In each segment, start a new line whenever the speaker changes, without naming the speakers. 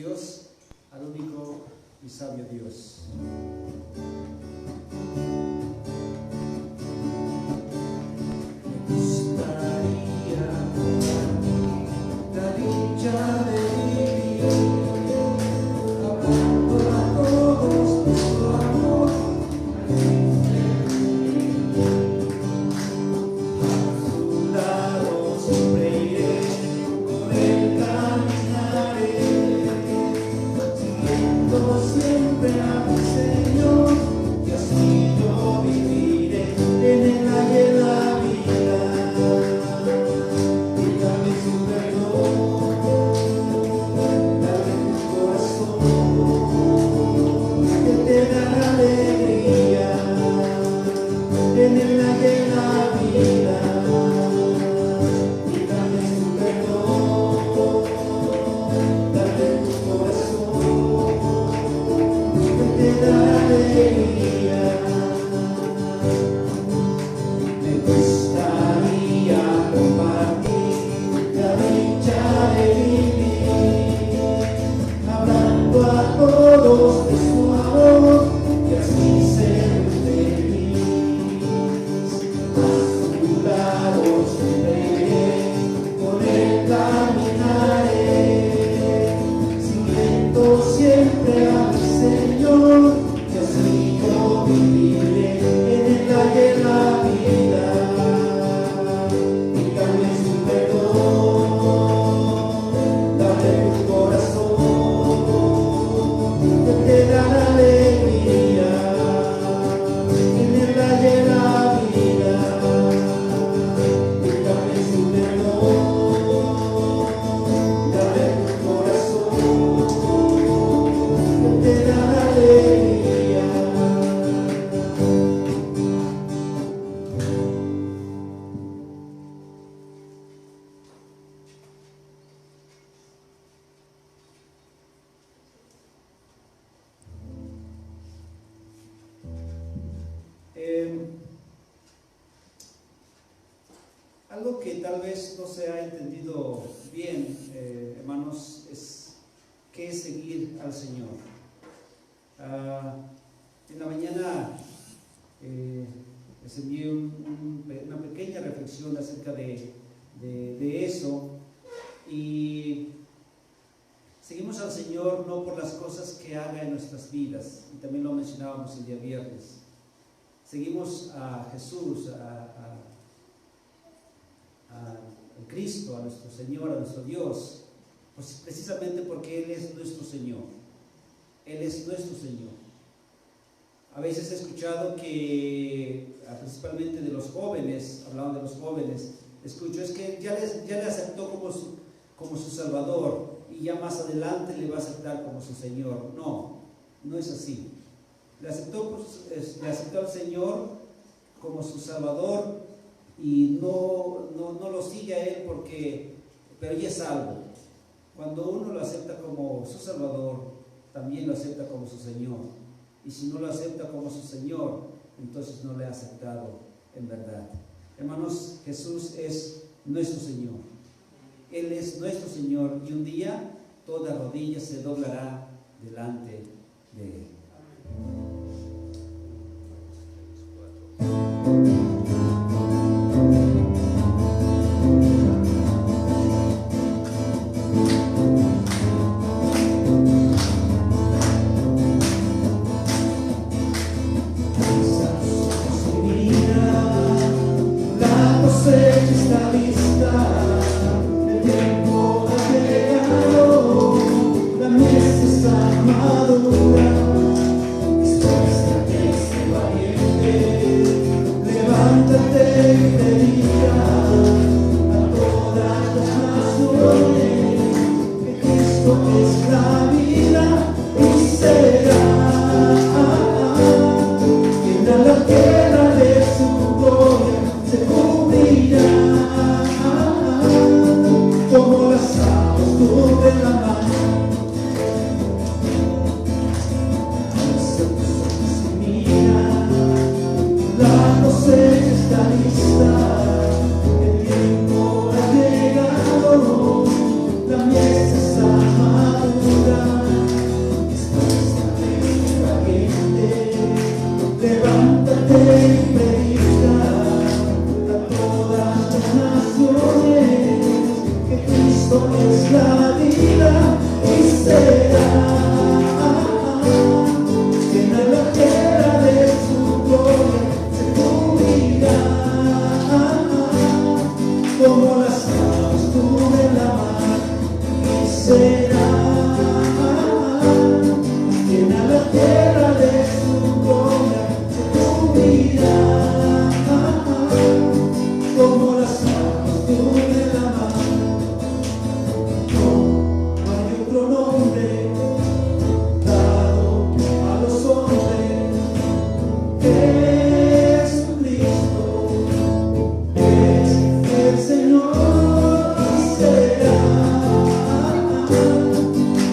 Dios, al único y sabio Dios.
Me gustaría la dicha de vivir, hablando a todos de su amor. A su lado siempre iré, con él caminaré, siguiendo siempre a mi Señor, y así yo viviré en el aire de la vida. Y dame su perdón, dame tu corazón, que te dará alegría en el aire de la vida. Y dame su perdón, dame tu corazón, que te dará alegría. Me gustaría compartir la dicha de vivir, hablando a todos de su amor, y así ser feliz. A su lado siempre iré, con él caminaré, siguiendo siempre a mi Señor, y así yo viviré en el aire de la vida. Y dame su perdón, dame tu corazón, que te dará alegría en el aire de la vida. Y dame su perdón, dame tu corazón, que te dará alegría.
Algo que tal vez no se ha entendido bien, hermanos, es qué es seguir al Señor. En la mañana les envié una pequeña reflexión acerca de eso, y seguimos al Señor no por las cosas que haga en nuestras vidas, y también lo mencionábamos el día viernes. Seguimos a Jesús, a Cristo, a nuestro Señor, a nuestro Dios, pues precisamente porque Él es nuestro Señor. Él es nuestro Señor. A veces he escuchado que, principalmente de los jóvenes, hablaban de los jóvenes, escucho, es que ya le aceptó como su Salvador, y ya más adelante le va a aceptar como su Señor. No, no es así. Le aceptó al Señor como su Salvador, y no lo sigue a Él pero ya es salvo. Cuando uno lo acepta como su Salvador, también lo acepta como su Señor. Y si no lo acepta como su Señor, entonces no le ha aceptado en verdad. Hermanos, Jesús es nuestro Señor. Él es nuestro Señor, y un día toda rodilla se doblará delante de Él.
La cosecha está lista, el tiempo ha llegado, la mies está madura. Esfuérzate, sé valiente, levántate y predica a todas las naciones que Cristo es la vida y será llena la tierra de su gloria, se cubrirá. será, llena la tierra de su gloria, se cubrirá, como las aguas de la mar. No hay otro nombre dado a los hombres que Jesucristo es el Señor y será,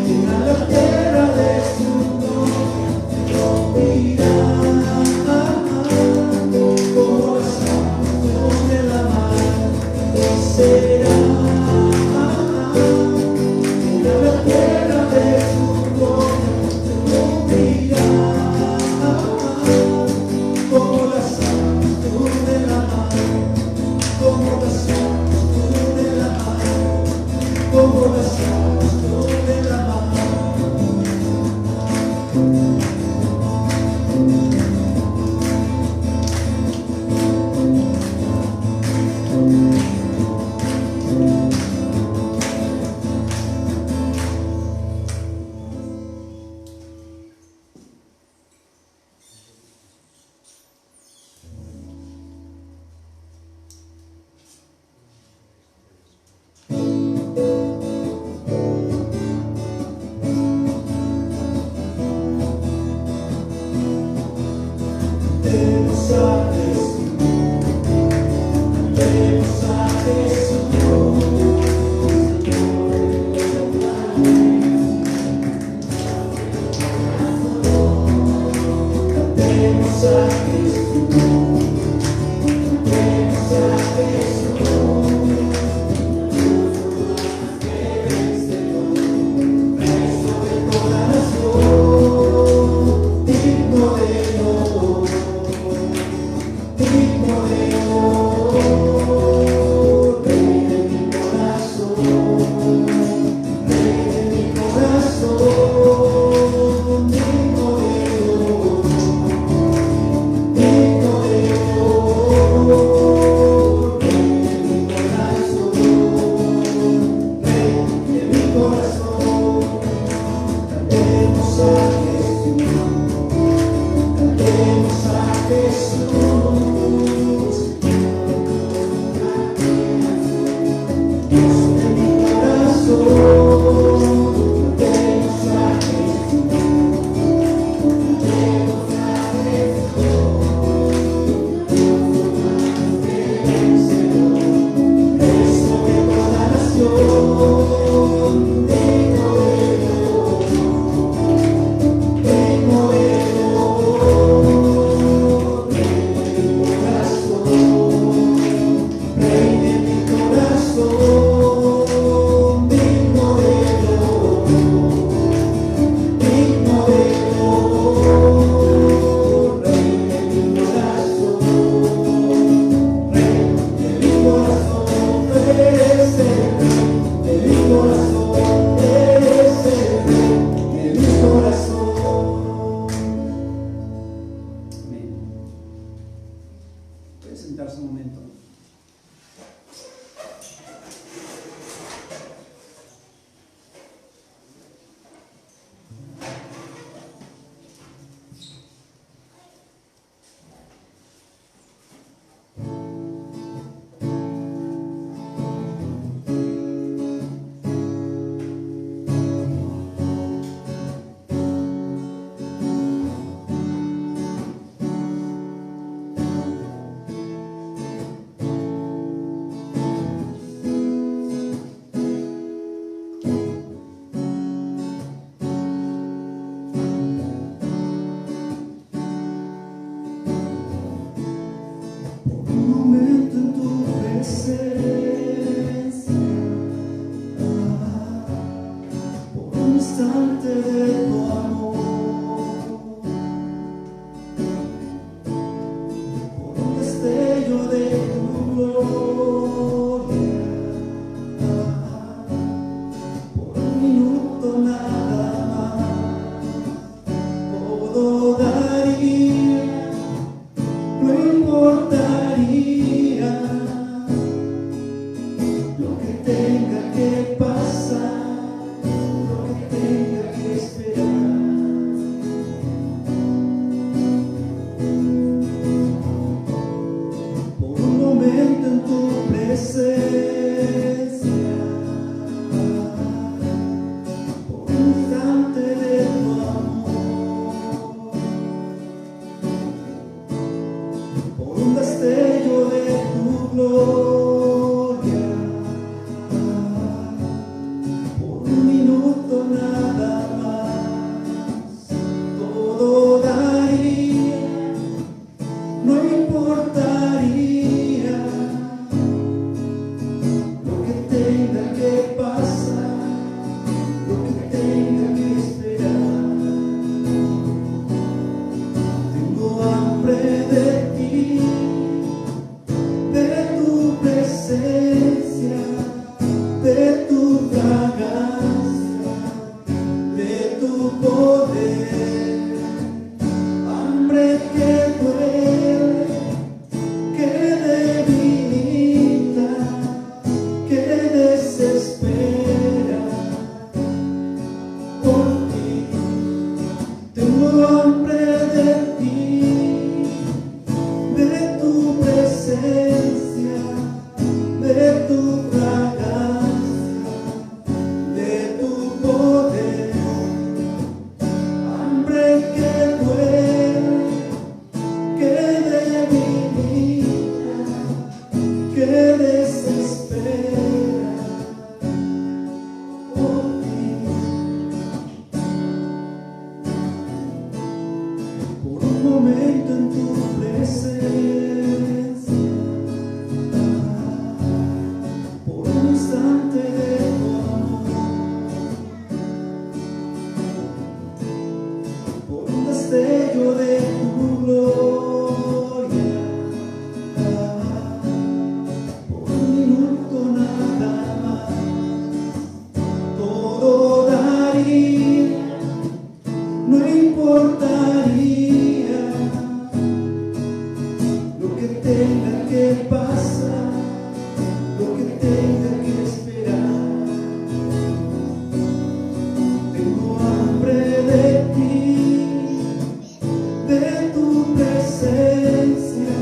llena la tierra de su gloria, cubrirá, como las aguas de la mar, y será, llena la tierra de su gloria, cubrirá, como las aguas de la mar, como las aguas de la mar, como las aguas de la mar. Demos a Jesús, demos a Jesús, demos a Jesús, demos a Jesús, Rey sobre toda nación, digno de Dios. Digno de honor, Rey de mi corazón, Rey de mi corazón, digno de honor, digno de honor, Rey de mi corazón, Rey de mi corazón. Cantemos a Jesús, cantemos a Jesús. Dios de mi corazón, cantemos a Jesús, cantemos a Jesús, Rey sobre toda nación, digno de Dios, digno de Dios, Rey de mi corazón, Rey de mi corazón, digno de Dios, digno de Dios, Rey de mi corazón, Rey de mi corazón, eres el Rey de mi corazón, eres el Rey de mi corazón.
Amén. Puede sentarse un momento.
Un momento en tu presencia, por un instante de tu amor, por un destello de tu gloria, por un minuto nada más, todo daría, no importaría. presencia, por un instante de tu amor, por un destello de tu gloria, por un minuto nada más, todo daría, no importaría lo que tenga que pasar, lo que tenga que esperar. Tengo hambre de ti, de tu presencia, de tu fragancia, de tu poder. Hambre que duele, que debilita, que desespera por ti. Tengo hambre de ti, de tu presencia, de tu fragancia, de tu poder. Hambre que duele, que debilita, que desespera por ti. Por un momento en tu presencia, por un instante de tu amor, por un destello de tu gloria, por un minuto nada más, todo daría, no importaría lo que tenga que pasar, lo que tenga que esperar. Tengo hambre de ti, de tu presencia,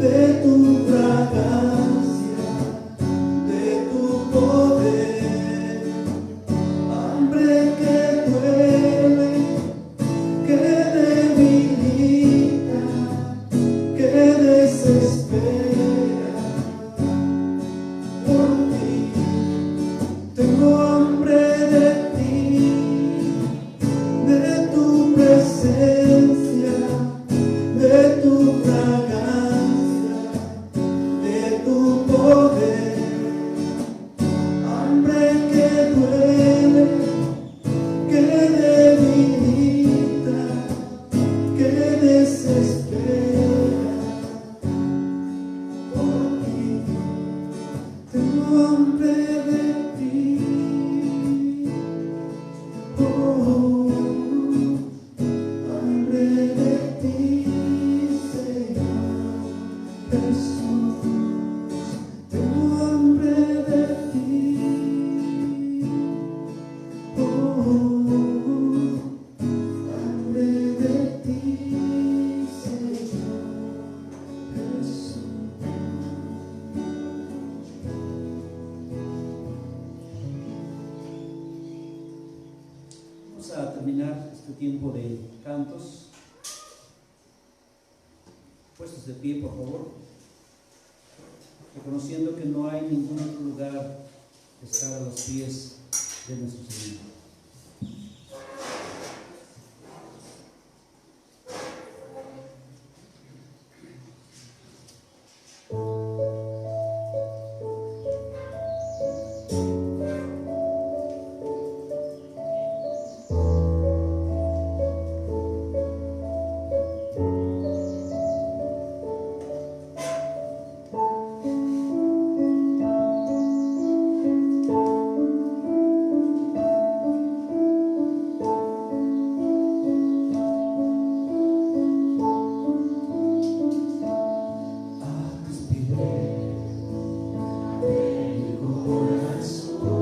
de tu fragancia, de tu poder. Hambre que duele, que debilita, que desespera por ti. Tengo hambre de ti, de tu presencia, de tu fragancia, de tu poder. Hambre que duele, que debilita, que desespera por ti. Tengo hambre de ti, oh, hambre de ti, Señor Jesús. Tengo hambre de ti, oh, hambre de ti, Señor Jesús.
Vamos a terminar este tiempo de cantos. Puestos de pie, por favor, reconociendo que no hay ningún otro lugar que estar a los pies de nuestro Señor.
Mi corazón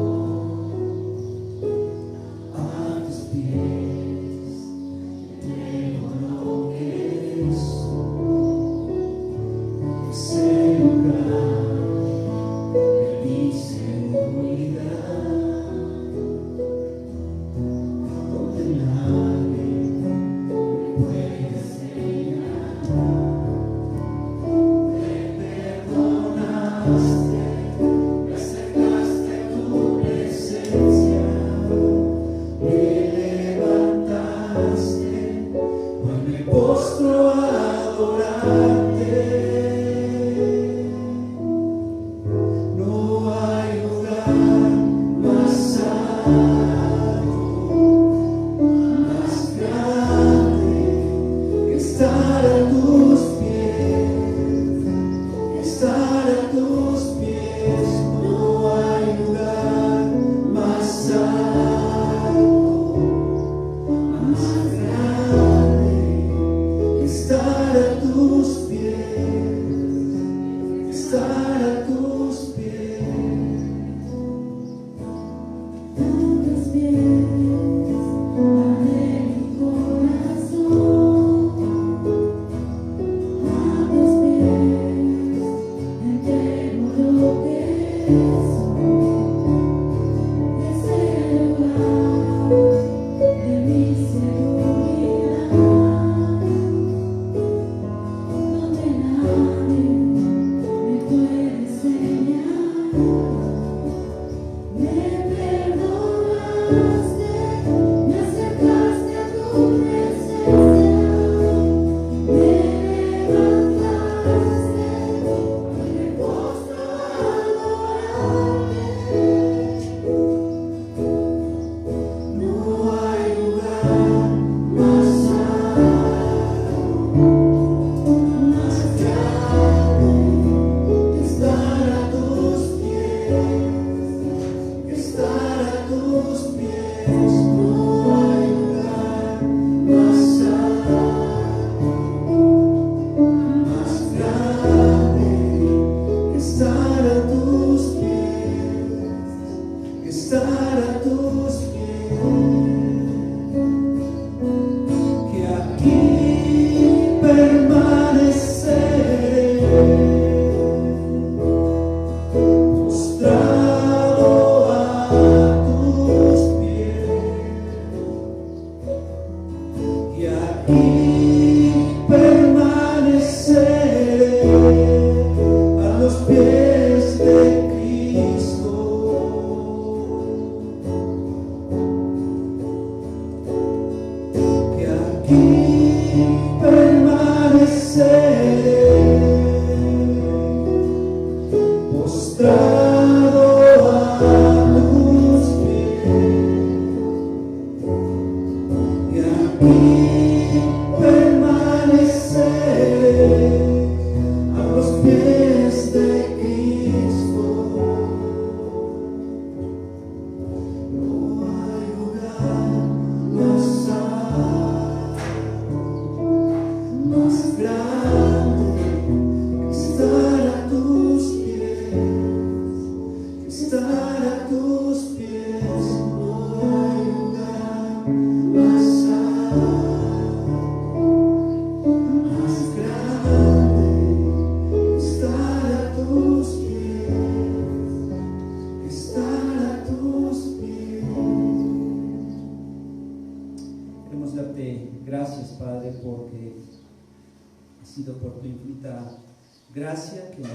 Gracia que nos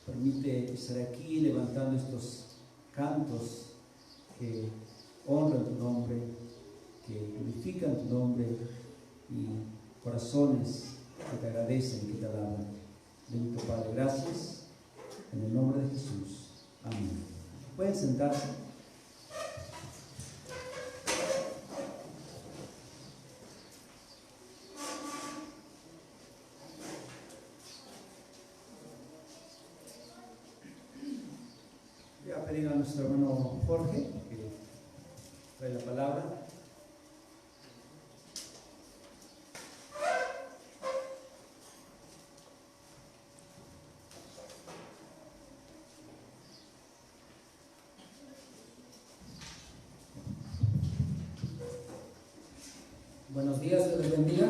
permite estar aquí levantando estos cantos que honran tu nombre, que glorifican tu nombre y corazones que te agradecen, que te alaban. Bendito Padre, gracias en el nombre de Jesús. Amén. Pueden sentarse. A nuestro hermano Jorge que trae la palabra.
Buenos días, Dios les bendiga.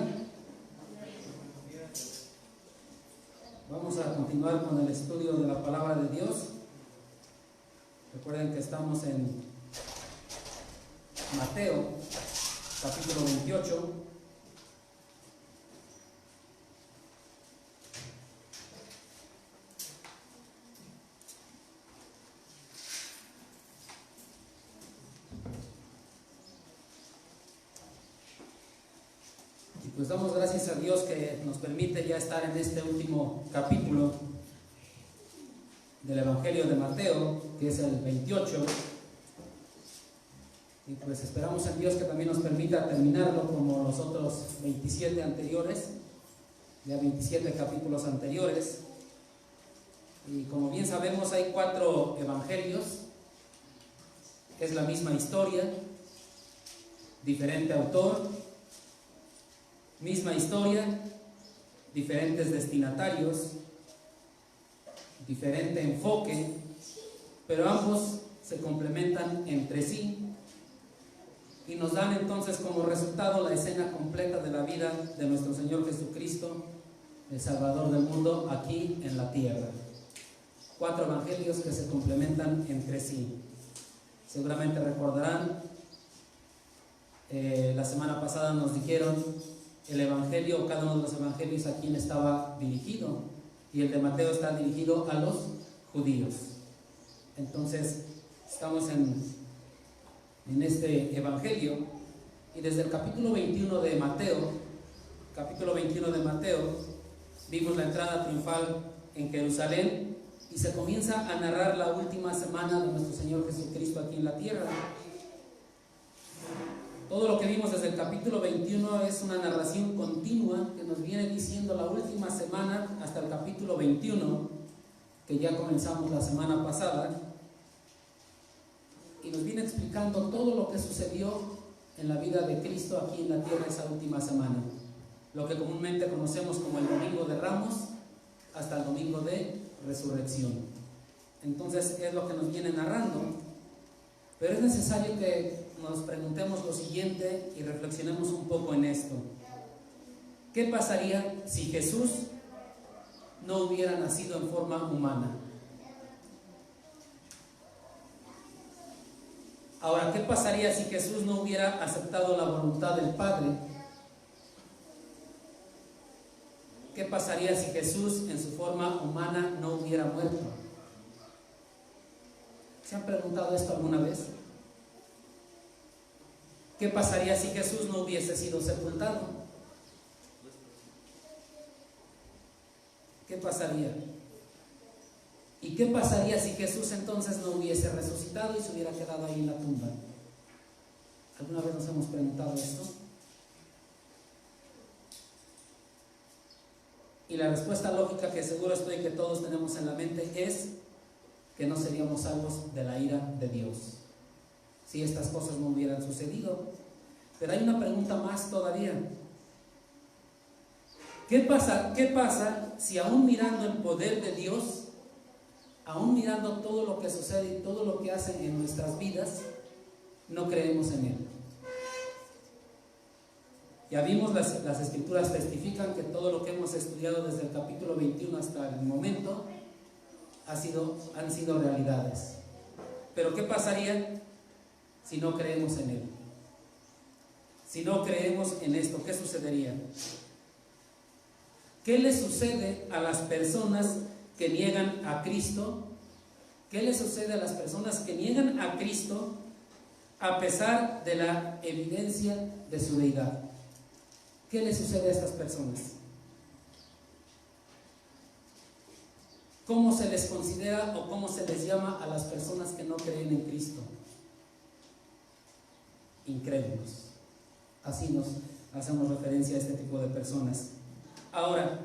Vamos a continuar con el estudio de la palabra de Dios. Recuerden que estamos en Mateo, capítulo 28. Y pues damos gracias a Dios que nos permite ya estar en este último capítulo del Evangelio de Mateo, que es el 28, y pues esperamos en Dios que también nos permita terminarlo como los otros 27 anteriores, ya 27 capítulos anteriores. Y como bien sabemos, hay 4 evangelios, es la misma historia, diferente autor, misma historia, diferentes destinatarios, diferente enfoque, pero ambos se complementan entre sí y nos dan entonces como resultado la escena completa de la vida de nuestro Señor Jesucristo, el Salvador del mundo, aquí en la tierra. 4 evangelios que se complementan entre sí. Seguramente recordarán, la semana pasada nos dijeron el evangelio, cada uno de los evangelios a quién estaba dirigido, y el de Mateo está dirigido a los judíos. Entonces estamos en este evangelio, y desde el capítulo 21 de Mateo, vimos la entrada triunfal en Jerusalén, y se comienza a narrar la última semana de nuestro Señor Jesucristo aquí en la tierra. Todo lo que vimos desde el capítulo 21 es una narración continua que nos viene diciendo la última semana hasta el capítulo 21, que ya comenzamos la semana pasada, y nos viene explicando todo lo que sucedió en la vida de Cristo aquí en la tierra esa última semana, lo que comúnmente conocemos como el Domingo de Ramos hasta el Domingo de Resurrección. Entonces es lo que nos viene narrando, pero es necesario que nos preguntemos lo siguiente y reflexionemos un poco en esto. ¿Qué pasaría si Jesús no hubiera nacido en forma humana? Ahora, ¿qué pasaría si Jesús no hubiera aceptado la voluntad del Padre? ¿Qué pasaría si Jesús en su forma humana no hubiera muerto? ¿Se han preguntado esto alguna vez? ¿Qué pasaría si Jesús no hubiese sido sepultado? ¿Qué pasaría? ¿Y qué pasaría si Jesús entonces no hubiese resucitado y se hubiera quedado ahí en la tumba? ¿Alguna vez nos hemos preguntado esto? Y la respuesta lógica que seguro estoy que todos tenemos en la mente es que no seríamos salvos de la ira de Dios si estas cosas no hubieran sucedido. Pero hay una pregunta más todavía. ¿Qué pasa si aún mirando el poder de Dios, aún mirando todo lo que sucede y todo lo que hace en nuestras vidas, no creemos en Él? Ya vimos, las escrituras testifican que todo lo que hemos estudiado desde el capítulo 21 hasta el momento han sido realidades. Pero ¿qué pasaría si no creemos en Él? Si no creemos en esto, ¿qué sucedería? ¿Qué le sucede a las personas que niegan a Cristo? ¿Qué le sucede a las personas que niegan a Cristo a pesar de la evidencia de su deidad? ¿Qué le sucede a estas personas? ¿Cómo se les considera o cómo se les llama a las personas que no creen en Cristo? Incrédulos. Así nos hacemos referencia a este tipo de personas. Ahora,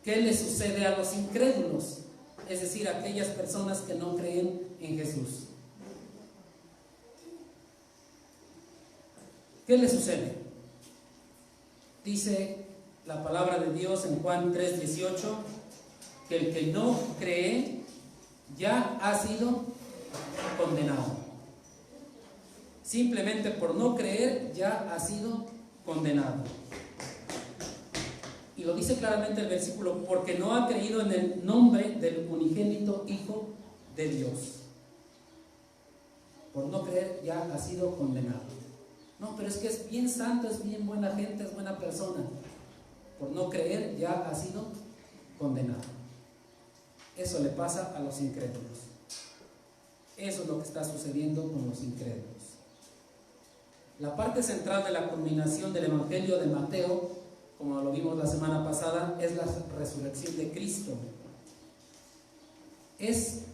¿qué le sucede a los incrédulos? Es decir, a aquellas personas que no creen en Jesús. ¿Qué le sucede? Dice la palabra de Dios en Juan 3:18 que el que no cree ya ha sido condenado. Simplemente por no creer ya ha sido condenado. Y lo dice claramente el versículo, porque no ha creído en el nombre del unigénito Hijo de Dios. Por no creer ya ha sido condenado. No, pero es que es bien santo, es bien buena gente, es buena persona. Por no creer ya ha sido condenado. Eso le pasa a los incrédulos. Eso es lo que está sucediendo con los incrédulos. La parte central de la culminación del Evangelio de Mateo, como lo vimos la semana pasada, es la resurrección de Cristo.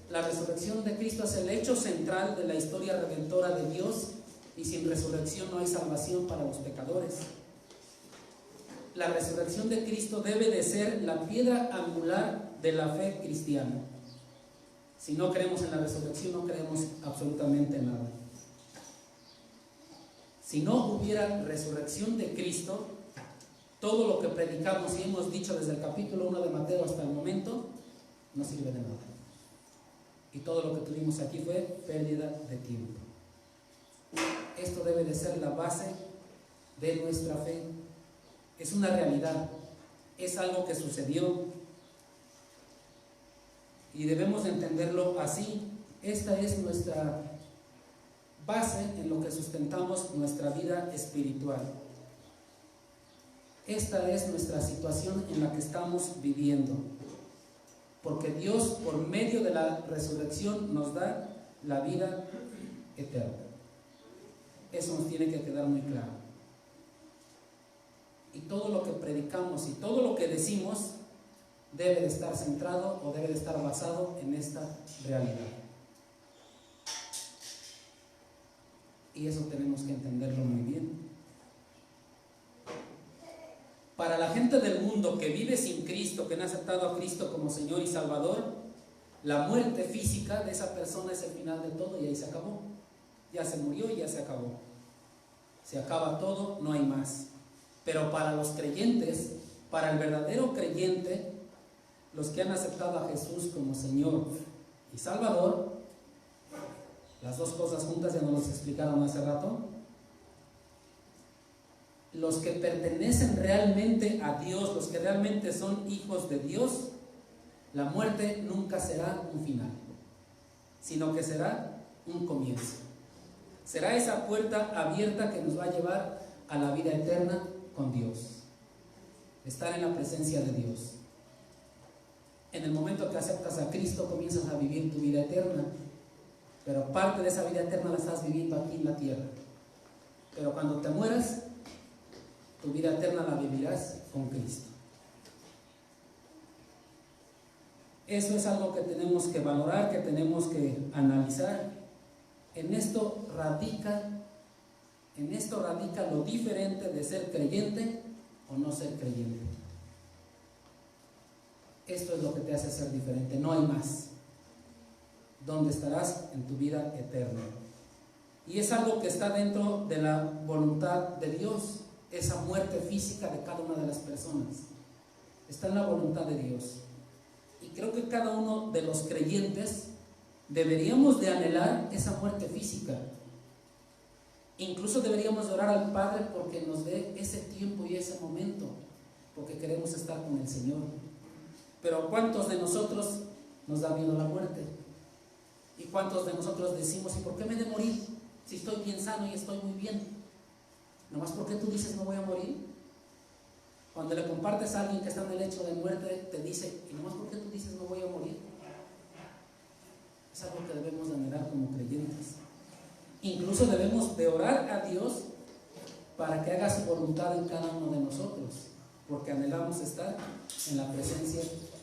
La resurrección de Cristo es el hecho central de la historia redentora de Dios, y sin resurrección no hay salvación para los pecadores. La resurrección de Cristo debe de ser la piedra angular de la fe cristiana. Si no creemos en la resurrección, no creemos absolutamente nada. Si no hubiera resurrección de Cristo, todo lo que predicamos y hemos dicho desde el capítulo 1 de Mateo hasta el momento no sirve de nada. Y todo lo que tuvimos aquí fue pérdida de tiempo. Esto debe de ser la base de nuestra fe. Es una realidad, es algo que sucedió. Y debemos de entenderlo así. Esta es nuestra base en lo que sustentamos nuestra vida espiritual. Esta es nuestra situación en la que estamos viviendo. Porque Dios, por medio de la resurrección, nos da la vida eterna. Eso nos tiene que quedar muy claro. Y todo lo que predicamos y todo lo que decimos debe de estar centrado o debe de estar basado en esta realidad. Y eso tenemos que entenderlo muy bien. Para la gente del mundo que vive sin Cristo, que no ha aceptado a Cristo como Señor y Salvador, la muerte física de esa persona es el final de todo y ahí se acabó. Ya se murió y ya se acabó. Se acaba todo, no hay más. Pero para los creyentes, para el verdadero creyente, los que han aceptado a Jesús como Señor y Salvador, las dos cosas juntas ya nos las explicaron hace rato, los que pertenecen realmente a Dios, los que realmente son hijos de Dios, la muerte nunca será un final, sino que será un comienzo. Será esa puerta abierta que nos va a llevar a la vida eterna con Dios, estar en la presencia de Dios. En el momento que aceptas a Cristo, comienzas a vivir tu vida eterna, pero parte de esa vida eterna la estás viviendo aquí en la tierra. Pero cuando te mueras, tu vida eterna la vivirás con Cristo. Eso es algo que tenemos que valorar, que tenemos que analizar. En esto radica lo diferente de ser creyente o no ser creyente. Esto es lo que te hace ser diferente, no hay más. ¿Dónde estarás? En tu vida eterna. Y es algo que está dentro de la voluntad de Dios, esa muerte física de cada una de las personas. Está en la voluntad de Dios. Y creo que cada uno de los creyentes deberíamos de anhelar esa muerte física. Incluso deberíamos orar al Padre porque nos dé ese tiempo y ese momento, porque queremos estar con el Señor. Pero ¿cuántos de nosotros nos da miedo la muerte? ¿Y cuántos de nosotros decimos, ¿y por qué me he de morir? Si estoy bien sano y estoy muy bien. ¿Nomás porque tú dices me voy a morir? Cuando le compartes a alguien que está en el lecho de muerte, te dice, ¿y nomás porque tú dices me voy a morir? Es algo que debemos de anhelar como creyentes. Incluso debemos de orar a Dios para que haga su voluntad en cada uno de nosotros, porque anhelamos estar en la presencia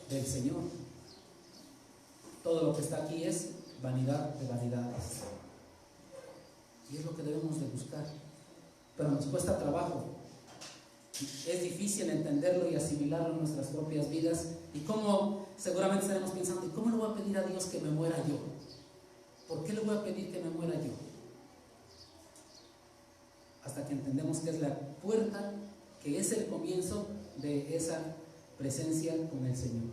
del Señor. Todo lo que está aquí es vanidad de vanidades. Y es lo que debemos de buscar. Pero nos cuesta trabajo. Es difícil entenderlo y asimilarlo en nuestras propias vidas. Y como seguramente estaremos pensando, ¿y cómo le voy a pedir a Dios que me muera yo? ¿Por qué le voy a pedir que me muera yo? Hasta que entendemos que es la puerta, que es el comienzo de esa presencia con el Señor.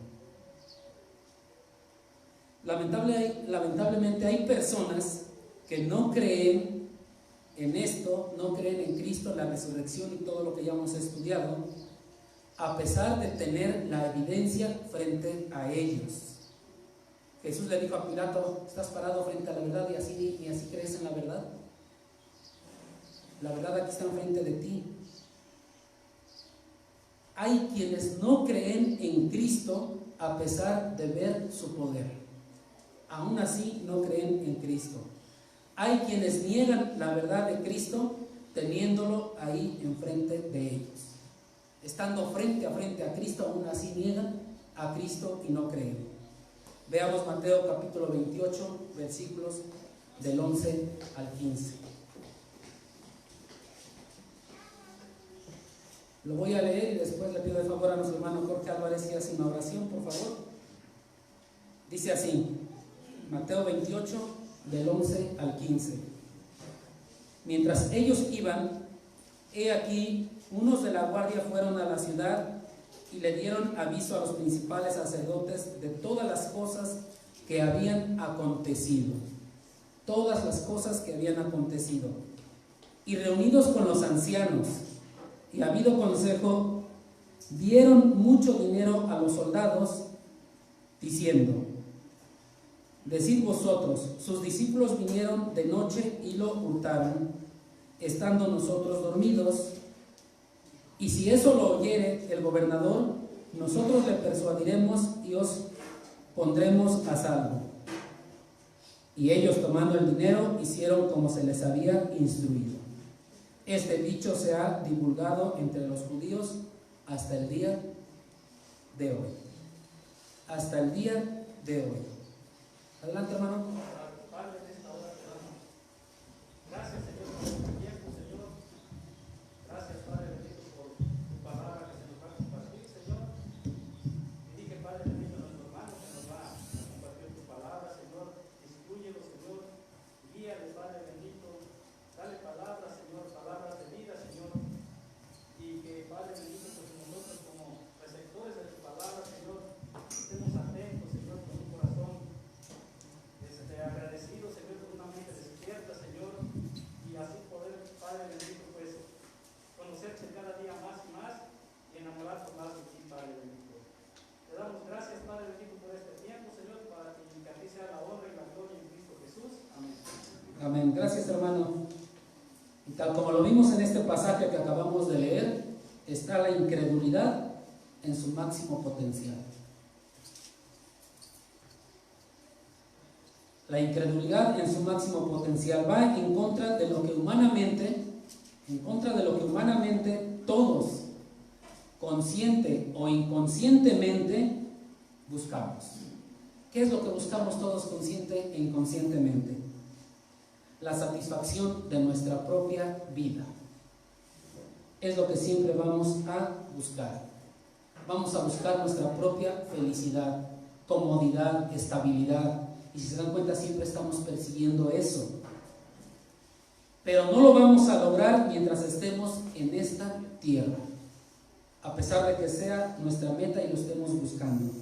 Lamentablemente hay personas que no creen en esto, no creen en Cristo, la resurrección y todo lo que ya hemos estudiado, a pesar de tener la evidencia frente a ellos. Jesús le dijo a Pilato, estás parado frente a la verdad y así crees en la verdad. La verdad aquí está enfrente de ti. Hay quienes no creen en Cristo a pesar de ver su poder. Aún así no creen en Cristo. Hay quienes niegan la verdad de Cristo teniéndolo ahí enfrente de ellos. Estando frente a Cristo, aún así niegan a Cristo y no creen. Veamos Mateo capítulo 28, versículos del 11 al 15. Lo voy a leer y después le pido de favor a nuestro hermano Jorge Álvarez que haga una oración, por favor. Dice así, Mateo 28, del 11 al 15. Mientras ellos iban, he aquí, unos de la guardia fueron a la ciudad y le dieron aviso a los principales sacerdotes de todas las cosas que habían acontecido. Todas las cosas que habían acontecido. Y reunidos con los ancianos, y habido consejo, dieron mucho dinero a los soldados, diciendo, Decid vosotros, sus discípulos vinieron de noche y lo hurtaron, estando nosotros dormidos. Y si eso lo oyere el gobernador, nosotros le persuadiremos y os pondremos a salvo. Y ellos, tomando el dinero, hicieron como se les había instruido. Este dicho se ha divulgado entre los judíos hasta el día de hoy. Hasta el día de hoy. Adelante, hermano.
Padre, en esta hora te damos gracias, Señor, por este tiempo, Señor. Gracias, Padre bendito, por tu palabra que se nos va a compartir, Señor. Y dije, Padre bendito, a nuestro hermano que nos va a compartir tu palabra, Señor. Instrúyelo, Señor. Guíale, Padre bendito. Dale palabras, Señor, palabras de vida, Señor. Y que, Padre bendito, pues nosotros como receptores de tu palabra, Señor, estemos atentos, Señor, con un corazón agradecido, Señor, por una mente despierta, Señor, y así poder, Padre bendito, pues conocerte cada día más y más y enamorarte más de ti, Padre bendito. Te damos gracias, Padre bendito, por este tiempo, Señor, para que a ti sea la honra y la gloria en Cristo Jesús. Amén.
Amén. Gracias, hermano. Y tal como lo vimos en este pasaje que acabamos de leer, está la incredulidad en su máximo potencial. La incredulidad en su máximo potencial va en contra de lo que humanamente, todos, consciente o inconscientemente, buscamos. ¿Qué es lo que buscamos todos consciente e inconscientemente? La satisfacción de nuestra propia vida. Es lo que siempre vamos a buscar. Vamos a buscar nuestra propia felicidad, comodidad, estabilidad. Y si se dan cuenta, siempre estamos persiguiendo eso. Pero no lo vamos a lograr mientras estemos en esta tierra, a pesar de que sea nuestra meta y lo estemos buscando.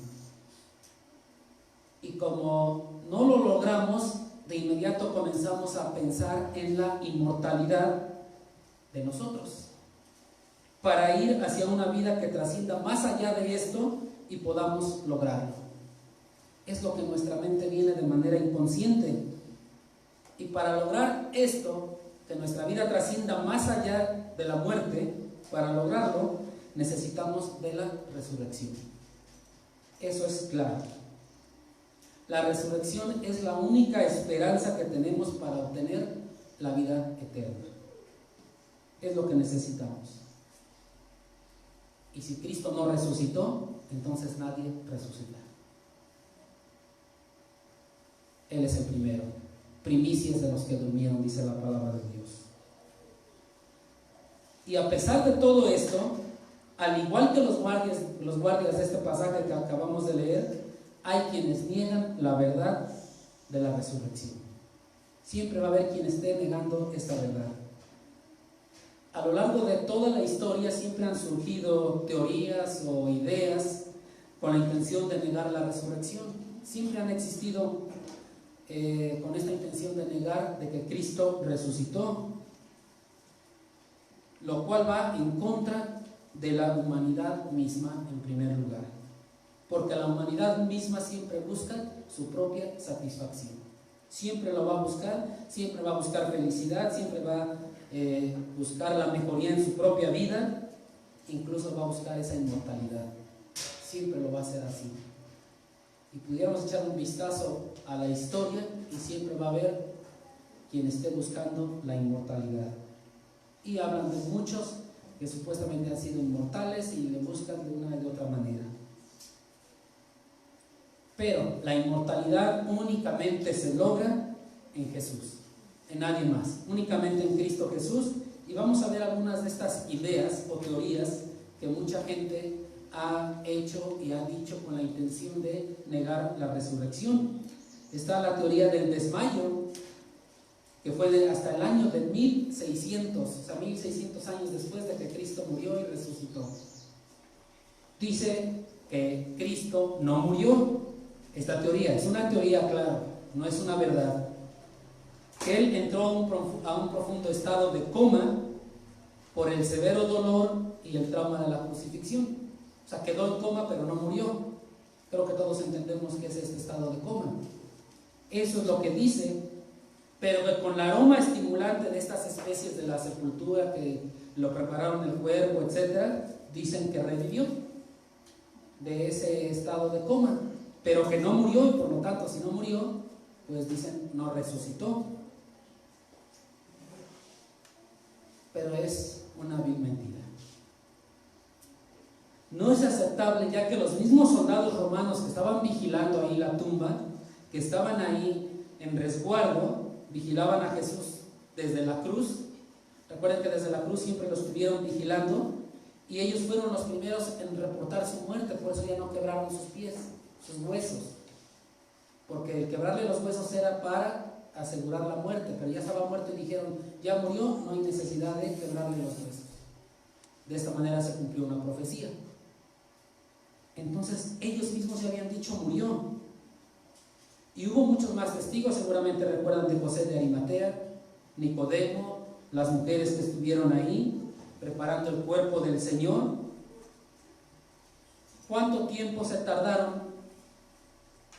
Y como no lo logramos, de inmediato comenzamos a pensar en la inmortalidad de nosotros, para ir hacia una vida que trascienda más allá de esto y podamos lograrlo. Es lo que nuestra mente viene de manera inconsciente. Y para lograr esto, que nuestra vida trascienda más allá de la muerte, para lograrlo, necesitamos de la resurrección. Eso es claro. La resurrección es la única esperanza que tenemos para obtener la vida eterna. Es lo que necesitamos. Y si Cristo no resucitó, entonces nadie resucita. Él es el primero, primicias de los que durmieron, dice la palabra de Dios. Y a pesar de todo esto, al igual que los guardias de este pasaje que acabamos de leer, hay quienes niegan la verdad de la resurrección. Siempre va a haber quien esté negando esta verdad. A lo largo de toda la historia siempre han surgido teorías o ideas con la intención de negar la resurrección. Siempre han existido con esta intención de negar de que Cristo resucitó, lo cual va en contra de la humanidad misma en primer lugar, porque la humanidad misma siempre busca su propia satisfacción, siempre lo va a buscar, siempre va a buscar felicidad, siempre va a buscar la mejoría en su propia vida, incluso va a buscar esa inmortalidad, siempre lo va a hacer así. Y pudiéramos echar un vistazo a la historia y siempre va a haber quien esté buscando la inmortalidad. Y hablan de muchos que supuestamente han sido inmortales y le buscan de una y de otra manera. Pero la inmortalidad únicamente se logra en Jesús, en nadie más, únicamente en Cristo Jesús. Y vamos a ver algunas de estas ideas o teorías que mucha gente ha hecho y ha dicho con la intención de negar la resurrección. Está la teoría del desmayo, que fue hasta el año de 1600, o sea, 1600 años después de que Cristo murió y resucitó. Dice que Cristo no murió. Esta teoría es una teoría, claro, no es una verdad. Que Él entró a un profundo estado de coma por el severo dolor y el trauma de la crucifixión. O sea, quedó en coma pero no murió. Creo que todos entendemos que es este estado de coma. Eso es lo que dice, pero que con el aroma estimulante de estas especies de la sepultura que lo prepararon el cuerpo, etc., dicen que revivió de ese estado de coma, pero que no murió, y por lo tanto, si no murió, pues dicen no resucitó. Pero es una vil mentira. No es aceptable, ya que los mismos soldados romanos que estaban vigilando ahí la tumba, que estaban ahí en resguardo, vigilaban a Jesús desde la cruz. Recuerden que desde la cruz siempre lo estuvieron vigilando, y ellos fueron los primeros en reportar su muerte. Por eso ya no quebraron sus pies, sus huesos, porque el quebrarle los huesos era para asegurar la muerte, pero ya estaba muerto y dijeron, ya murió, no hay necesidad de quebrarle los huesos. De esta manera se cumplió una profecía. Entonces ellos mismos ya habían dicho murió, y hubo muchos más testigos. Seguramente recuerdan de José de Arimatea, Nicodemo, las mujeres que estuvieron ahí preparando el cuerpo del Señor. ¿Cuánto tiempo se tardaron?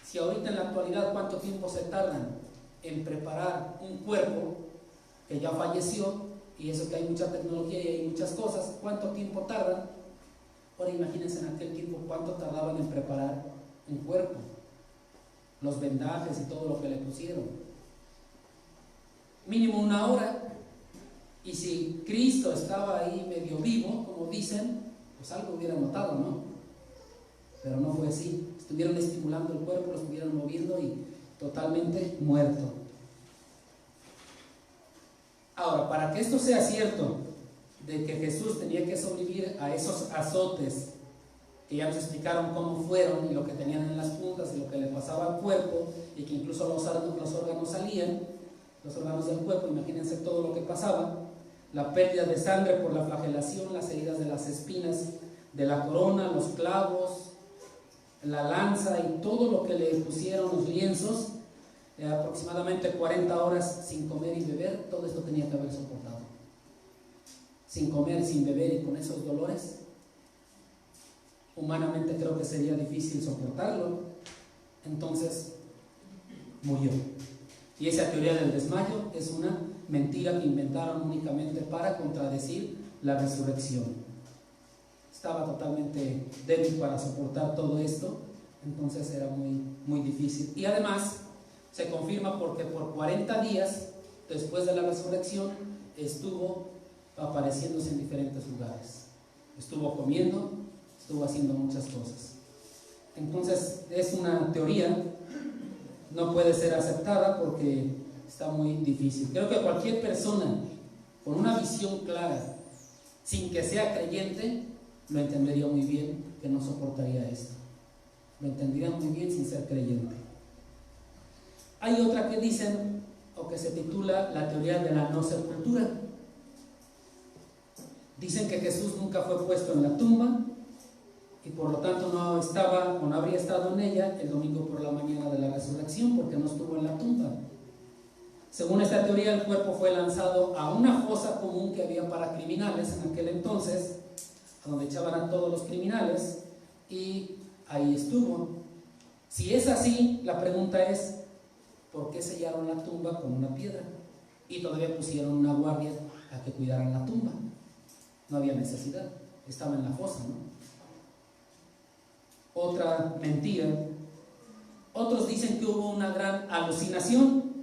Si ahorita en la actualidad, ¿cuánto tiempo se tardan en preparar un cuerpo que ya falleció? Y eso que hay mucha tecnología y hay muchas cosas, ¿cuánto tiempo tardan? Ahora imagínense en aquel tiempo cuánto tardaban en preparar un cuerpo, los vendajes y todo lo que le pusieron. Mínimo 1 hora. Y si Cristo estaba ahí medio vivo, como dicen, pues algo hubiera notado, ¿no? Pero no fue así. Estuvieron estimulando el cuerpo, lo estuvieron moviendo y totalmente muerto. Ahora, para que esto sea cierto, de que Jesús tenía que sobrevivir a esos azotes, que ya nos explicaron cómo fueron y lo que tenían en las puntas y lo que le pasaba al cuerpo, y que incluso los órganos salían, los órganos del cuerpo, imagínense todo lo que pasaba, la pérdida de sangre por la flagelación, las heridas de las espinas de la corona, los clavos, la lanza y todo lo que le pusieron, los lienzos, aproximadamente 40 horas sin comer y beber. Todo esto tenía que haber soportado. Sin comer, sin beber y con esos dolores, humanamente creo que sería difícil soportarlo. Entonces murió. Y esa teoría del desmayo es una mentira que inventaron únicamente para contradecir la resurrección. Estaba totalmente débil para soportar todo esto, entonces era muy difícil. Y además se confirma porque por 40 días después de la resurrección estuvo apareciéndose en diferentes lugares, estuvo comiendo, estuvo haciendo muchas cosas. Entonces es una teoría, no puede ser aceptada porque está muy difícil. Creo que cualquier persona con una visión clara, sin que sea creyente, lo entendería muy bien, que no soportaría esto. Lo entendería muy bien sin ser creyente. Hay otra que dicen, o que se titula la teoría de la no sepultura. Dicen que Jesús nunca fue puesto en la tumba y por lo tanto no estaba o no habría estado en ella el domingo por la mañana de la resurrección, porque no estuvo en la tumba. Según esta teoría, el cuerpo fue lanzado a una fosa común que había para criminales en aquel entonces, a donde echaban a todos los criminales, y ahí estuvo. Si es así, la pregunta es, ¿por qué sellaron la tumba con una piedra? Y todavía pusieron una guardia a que cuidaran la tumba. No había necesidad, estaba en la fosa, ¿no? Otra mentira. Otros dicen que hubo una gran alucinación,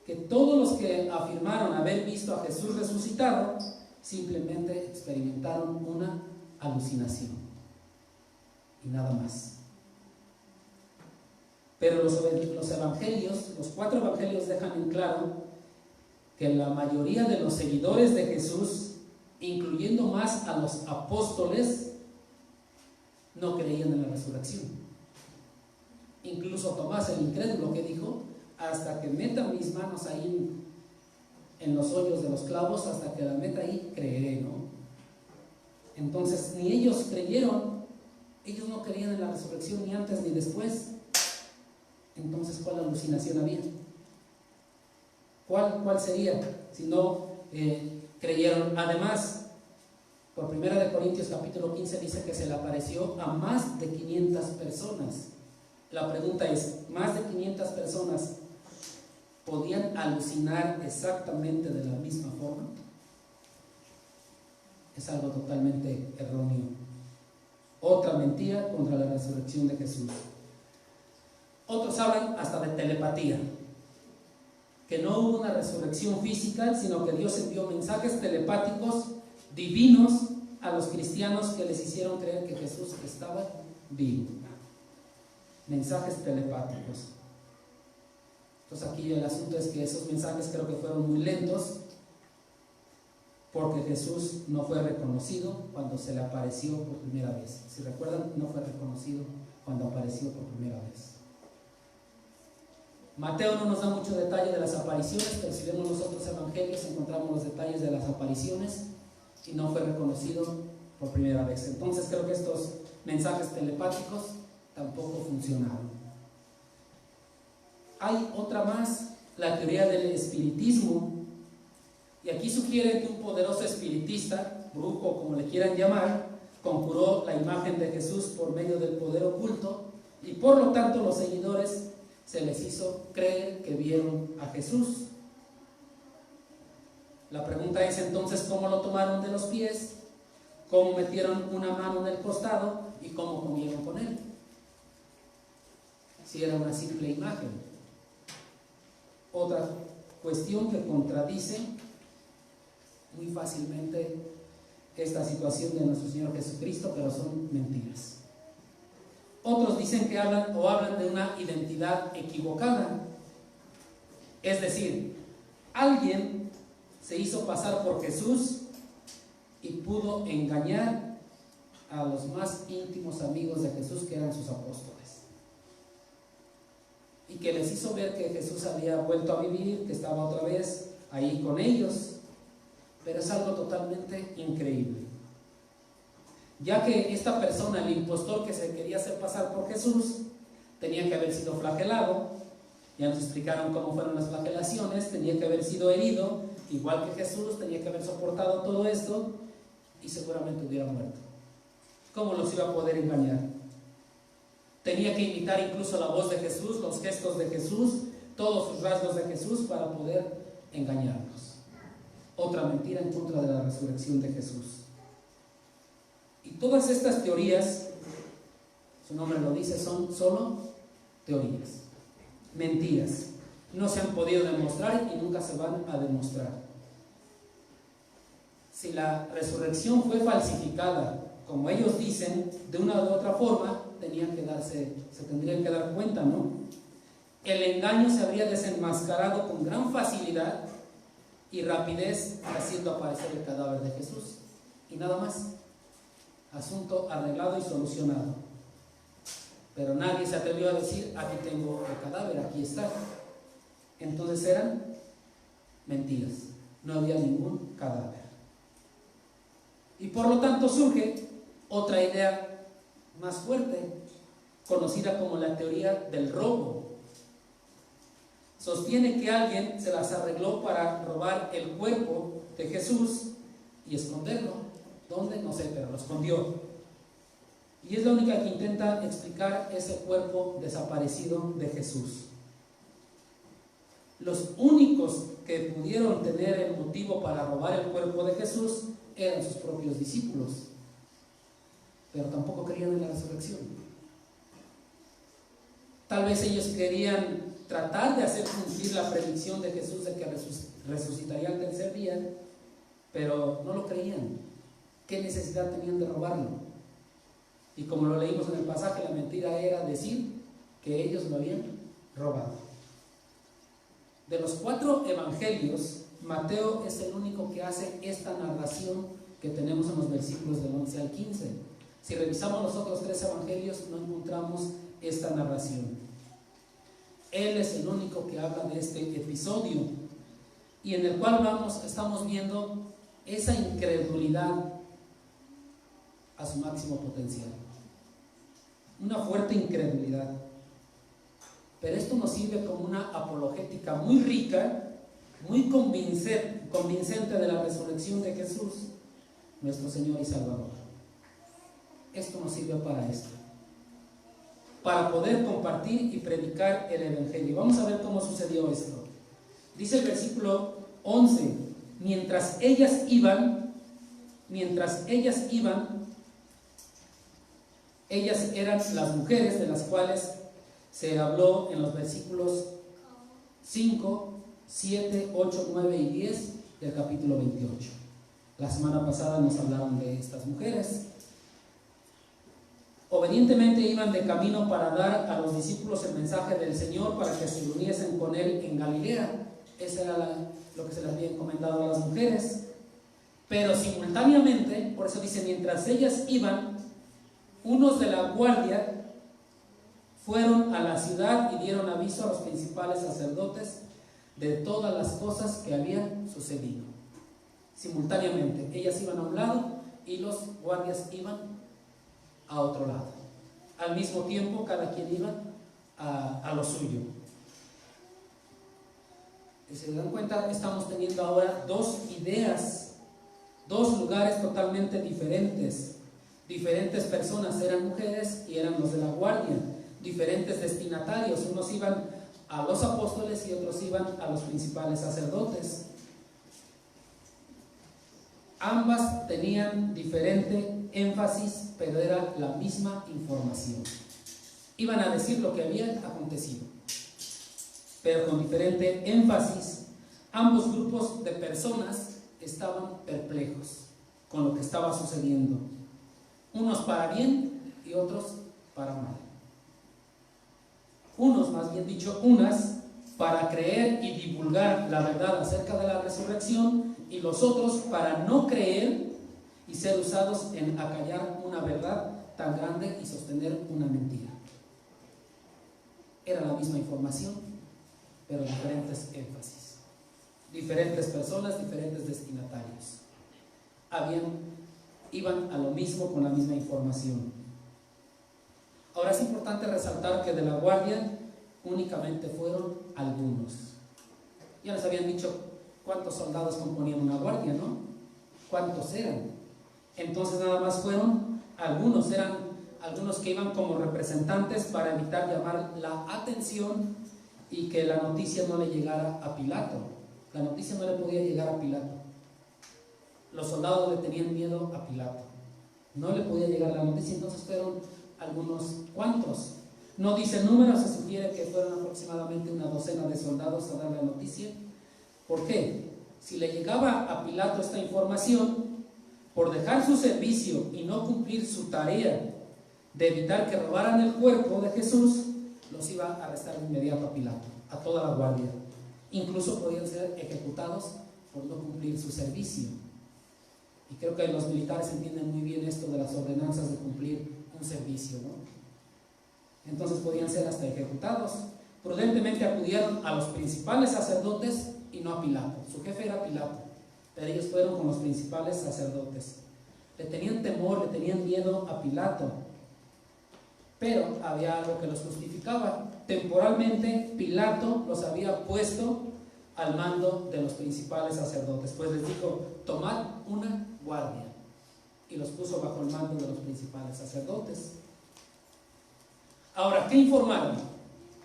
que todos los que afirmaron haber visto a Jesús resucitado simplemente experimentaron una alucinación y nada más. Pero los evangelios, los 4 evangelios dejan en claro que la mayoría de los seguidores de Jesús, incluyendo más a los apóstoles, no creían en la resurrección. Incluso Tomás, el incrédulo, que dijo, hasta que meta mis manos ahí en los hoyos de los clavos, hasta que la meta ahí, creeré, ¿no? Entonces, ni ellos creyeron, ellos no creían en la resurrección ni antes ni después. Entonces, ¿cuál alucinación había? ¿Cuál sería si no creyeron? Además, por 1 Corintios capítulo 15 dice que se le apareció a más de 500 personas La pregunta es, ¿más de 500 personas podían alucinar exactamente de la misma forma? Es algo totalmente erróneo. Otra mentira contra la resurrección de Jesús. Otros hablan hasta de telepatía, que no hubo una resurrección física, sino que Dios envió mensajes telepáticos divinos a los cristianos que les hicieron creer que Jesús estaba vivo. Mensajes telepáticos. Entonces aquí el asunto es que esos mensajes creo que fueron muy lentos, porque Jesús no fue reconocido cuando se le apareció por primera vez. Si recuerdan, no fue reconocido cuando apareció por primera vez. Mateo no nos da mucho detalle de las apariciones, pero si vemos los otros evangelios encontramos los detalles de las apariciones y no fue reconocido por primera vez. Entonces creo que estos mensajes telepáticos tampoco funcionaron. Hay otra más, la teoría del espiritismo, y aquí sugiere que un poderoso espiritista, brujo como le quieran llamar, conjuró la imagen de Jesús por medio del poder oculto, y por lo tanto los seguidores se les hizo creer que vieron a Jesús. La pregunta es entonces, ¿cómo lo tomaron de los pies? ¿Cómo metieron una mano en el costado? ¿Y cómo comieron con él? Si era una simple imagen. Otra cuestión que contradice muy fácilmente esta situación de nuestro Señor Jesucristo, pero son mentiras. Otros dicen que hablan de una identidad equivocada. Es decir, alguien se hizo pasar por Jesús y pudo engañar a los más íntimos amigos de Jesús, que eran sus apóstoles, y que les hizo ver que Jesús había vuelto a vivir, que estaba otra vez ahí con ellos. Pero es algo totalmente increíble, ya que esta persona, el impostor que se quería hacer pasar por Jesús, tenía que haber sido flagelado. Ya nos explicaron cómo fueron las flagelaciones. Tenía que haber sido herido, igual que Jesús, tenía que haber soportado todo esto y seguramente hubiera muerto. ¿Cómo los iba a poder engañar? Tenía que imitar incluso la voz de Jesús, los gestos de Jesús, todos sus rasgos de Jesús para poder engañarlos. Otra mentira en contra de la resurrección de Jesús. Y todas estas teorías, su nombre lo dice, son solo teorías, mentiras. No se han podido demostrar y nunca se van a demostrar. Si la resurrección fue falsificada, como ellos dicen, de una u otra forma, se tendrían que dar cuenta, ¿no? El engaño se habría desenmascarado con gran facilidad y rapidez, haciendo aparecer el cadáver de Jesús. Y nada más. Asunto arreglado y solucionado. Pero nadie se atrevió a decir, aquí tengo el cadáver, aquí está. Entonces eran mentiras. No había ningún cadáver. Y por lo tanto surge otra idea más fuerte, conocida como la teoría del robo. Sostiene que alguien se las arregló para robar el cuerpo de Jesús y esconderlo. ¿Dónde? No sé, pero lo escondió. Y es la única que intenta explicar ese cuerpo desaparecido de Jesús. Los únicos que pudieron tener el motivo para robar el cuerpo de Jesús eran sus propios discípulos, pero tampoco creían en la resurrección. Tal vez ellos querían tratar de hacer cumplir la predicción de Jesús de que resucitaría al tercer día, pero no lo creían. ¿Qué necesidad tenían de robarlo? Y como lo leímos en el pasaje, la mentira era decir que ellos lo habían robado. De los 4 evangelios, Mateo es el único que hace esta narración que tenemos en los versículos del 11 al 15. Si revisamos los otros 3 evangelios, no encontramos esta narración. Él es el único que habla de este episodio, y en el cual estamos viendo esa incredulidad a su máximo potencial. Una fuerte incredulidad. Pero esto nos sirve como una apologética muy rica, muy convincente de la resurrección de Jesús, nuestro Señor y Salvador. Esto nos sirve para esto. para poder compartir y predicar el Evangelio. Vamos a ver cómo sucedió esto. Dice el versículo 11, mientras ellas iban, ellas eran las mujeres de las cuales se habló en los versículos 5, 7, 8, 9 y 10 del capítulo 28. La semana pasada nos hablaron de estas mujeres. Obedientemente iban de camino para dar a los discípulos el mensaje del Señor para que se uniesen con Él en Galilea. Eso era lo que se les había encomendado a las mujeres. Pero simultáneamente, por eso dice, mientras ellas iban, unos de la guardia fueron a la ciudad y dieron aviso a los principales sacerdotes de todas las cosas que habían sucedido. Simultáneamente, ellas iban a un lado y los guardias iban a otro lado. Al mismo tiempo, cada quien iba a lo suyo. Si se dan cuenta, estamos teniendo ahora dos ideas, dos lugares totalmente diferentes. Diferentes personas, eran mujeres y eran los de la guardia. Diferentes destinatarios, unos iban a los apóstoles y otros iban a los principales sacerdotes. Ambas tenían diferente énfasis, pero era la misma información. Iban a decir lo que había acontecido, pero con diferente énfasis. Ambos grupos de personas estaban perplejos con lo que estaba sucediendo, unos para bien y otros para mal. Unos, más bien dicho, unas para creer y divulgar la verdad acerca de la resurrección, y los otros para no creer y ser usados en acallar una verdad tan grande y sostener una mentira. Era la misma información, pero diferentes énfasis, diferentes personas, diferentes destinatarios. Iban a lo mismo con la misma información. Ahora es importante resaltar que de la guardia únicamente fueron algunos. Ya les habían dicho cuántos soldados componían una guardia, ¿no? ¿Cuántos eran? Entonces nada más fueron algunos, eran algunos que iban como representantes para evitar llamar la atención y que la noticia no le llegara a Pilato. La noticia no le podía llegar a Pilato. Los soldados le tenían miedo a Pilato. No le podía llegar la noticia, entonces fueron algunos cuantos. No dice número, se sugiere que fueron aproximadamente una docena de soldados a dar la noticia. ¿Por qué? Si le llegaba a Pilato esta información, por dejar su servicio y no cumplir su tarea de evitar que robaran el cuerpo de Jesús, los iba a arrestar de inmediato a Pilato, a toda la guardia. Incluso podían ser ejecutados por no cumplir su servicio. Y creo que los militares entienden muy bien esto de las ordenanzas de cumplir un servicio, ¿no? Entonces podían ser hasta ejecutados. Prudentemente acudieron a los principales sacerdotes y no a Pilato. Su jefe era Pilato, pero ellos fueron con los principales sacerdotes. Le tenían temor, le tenían miedo a Pilato, pero había algo que los justificaba. Temporalmente Pilato los había puesto al mando de los principales sacerdotes, pues les dijo: tomad una guardia, y los puso bajo el mando de los principales sacerdotes. Ahora, ¿qué informaron?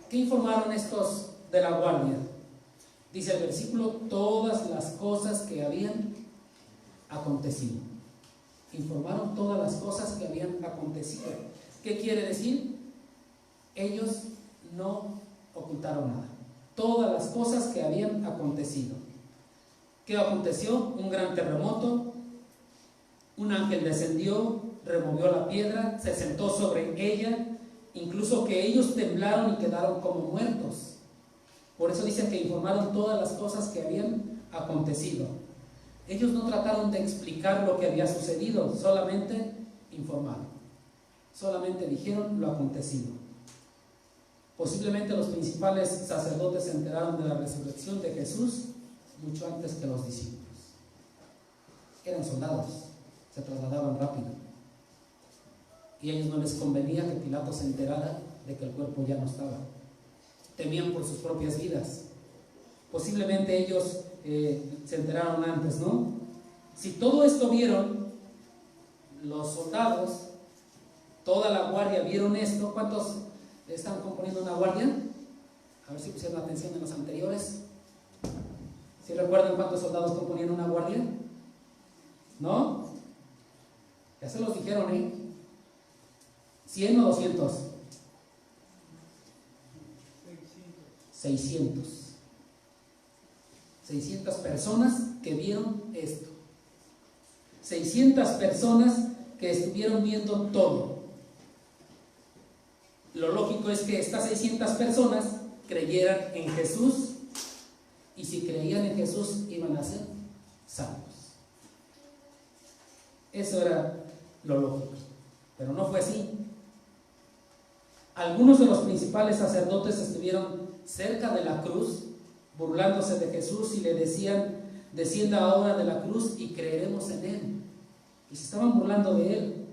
¿Qué informaron estos de la guardia? Dice el versículo: todas las cosas que habían acontecido. Informaron todas las cosas que habían acontecido. ¿Qué quiere decir? Ellos no ocultaron nada. Todas las cosas que habían acontecido. ¿Qué aconteció? Un gran terremoto. Un ángel descendió, removió la piedra, se sentó sobre ella, incluso que ellos temblaron y quedaron como muertos. Por eso dicen que informaron todas las cosas que habían acontecido. Ellos no trataron de explicar lo que había sucedido, solamente informaron. Solamente dijeron lo acontecido. Posiblemente los principales sacerdotes se enteraron de la resurrección de Jesús mucho antes que los discípulos. Eran soldados, se trasladaban rápido. Y a ellos no les convenía que Pilato se enterara de que el cuerpo ya no estaba. Temían por sus propias vidas. Posiblemente ellos se enteraron antes, ¿no? Si todo esto vieron los soldados, toda la guardia vieron esto, ¿cuántos ¿Están componiendo una guardia? A ver si pusieron atención en los anteriores. ¿Sí recuerdan cuántos soldados componían una guardia? ¿No? Ya se los dijeron, ¿eh? ¿100 o 200? 600. 600 personas que vieron esto. 600 personas que estuvieron viendo todo. Lo lógico es que estas 600 personas creyeran en Jesús, y si creían en Jesús iban a ser salvos. Eso era lo lógico, pero no fue así. Algunos de los principales sacerdotes estuvieron cerca de la cruz, burlándose de Jesús, y le decían: descienda ahora de la cruz y creeremos en él. Y se estaban burlando de él,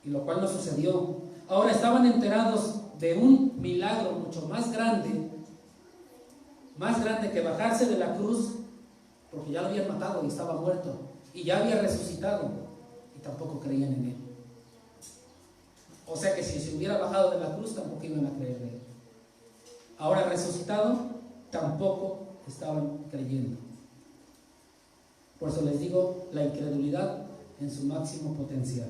y lo cual no sucedió. Ahora estaban enterados de un milagro mucho más grande que bajarse de la cruz, porque ya lo habían matado y estaba muerto, y ya había resucitado, y tampoco creían en él. O sea que si se hubiera bajado de la cruz, tampoco iban a creer en él. Ahora resucitado, tampoco estaban creyendo. Por eso les digo, la incredulidad en su máximo potencial.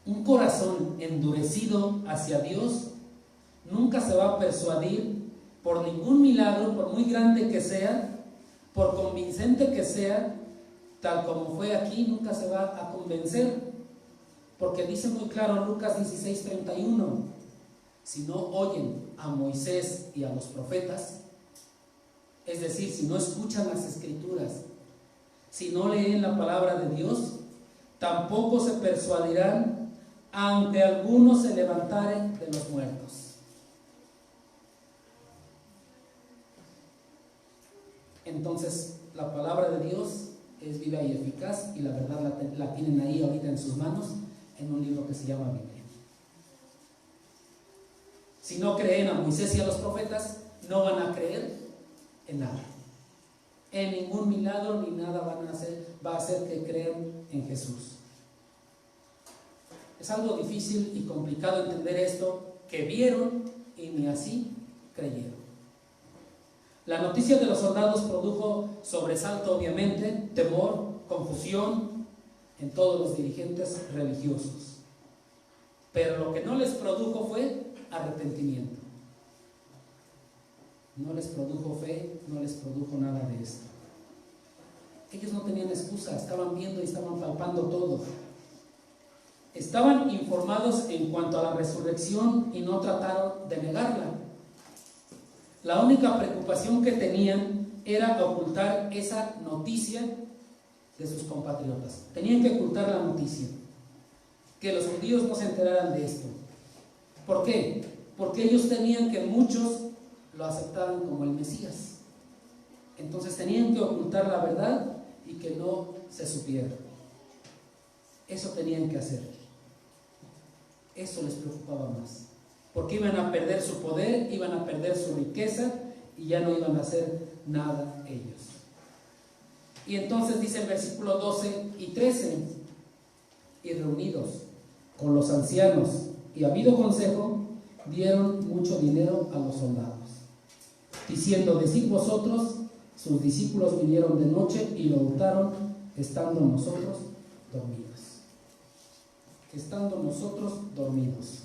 Un corazón endurecido hacia Dios nunca se va a persuadir por ningún milagro, por muy grande que sea, por convincente que sea, tal como fue aquí, nunca se va a convencer, porque dice muy claro Lucas 16:31, si no oyen a Moisés y a los profetas, es decir, si no escuchan las escrituras, si no leen la palabra de Dios, tampoco se persuadirán, aunque algunos se levantaren de los muertos. Entonces, la palabra de Dios es viva y eficaz, y la verdad la tienen ahí ahorita en sus manos, en un libro que se llama Biblia. Si no creen a Moisés y a los profetas, no van a creer en nada. En ningún milagro ni nada va a hacer que crean en Jesús. Es algo difícil y complicado entender esto, que vieron y ni así creyeron. La noticia de los soldados produjo sobresalto, obviamente, temor, confusión en todos los dirigentes religiosos. Pero lo que no les produjo fue arrepentimiento. No les produjo fe, no les produjo nada de esto. Ellos no tenían excusa, estaban viendo y estaban palpando todo. Estaban informados en cuanto a la resurrección y no trataron de negarla. La única preocupación que tenían era ocultar esa noticia de sus compatriotas. Tenían que ocultar la noticia, que los judíos no se enteraran de esto. ¿Por qué? Porque ellos temían que muchos lo aceptaran como el Mesías. Entonces tenían que ocultar la verdad y que no se supiera. Eso tenían que hacer. Eso les preocupaba más, porque iban a perder su poder, iban a perder su riqueza y ya no iban a hacer nada ellos. Y entonces dice el versículo 12 y 13: y reunidos con los ancianos y habido consejo, dieron mucho dinero a los soldados, diciendo: decid vosotros, sus discípulos vinieron de noche y lo hurtaron, estando nosotros dormidos. Estando nosotros dormidos.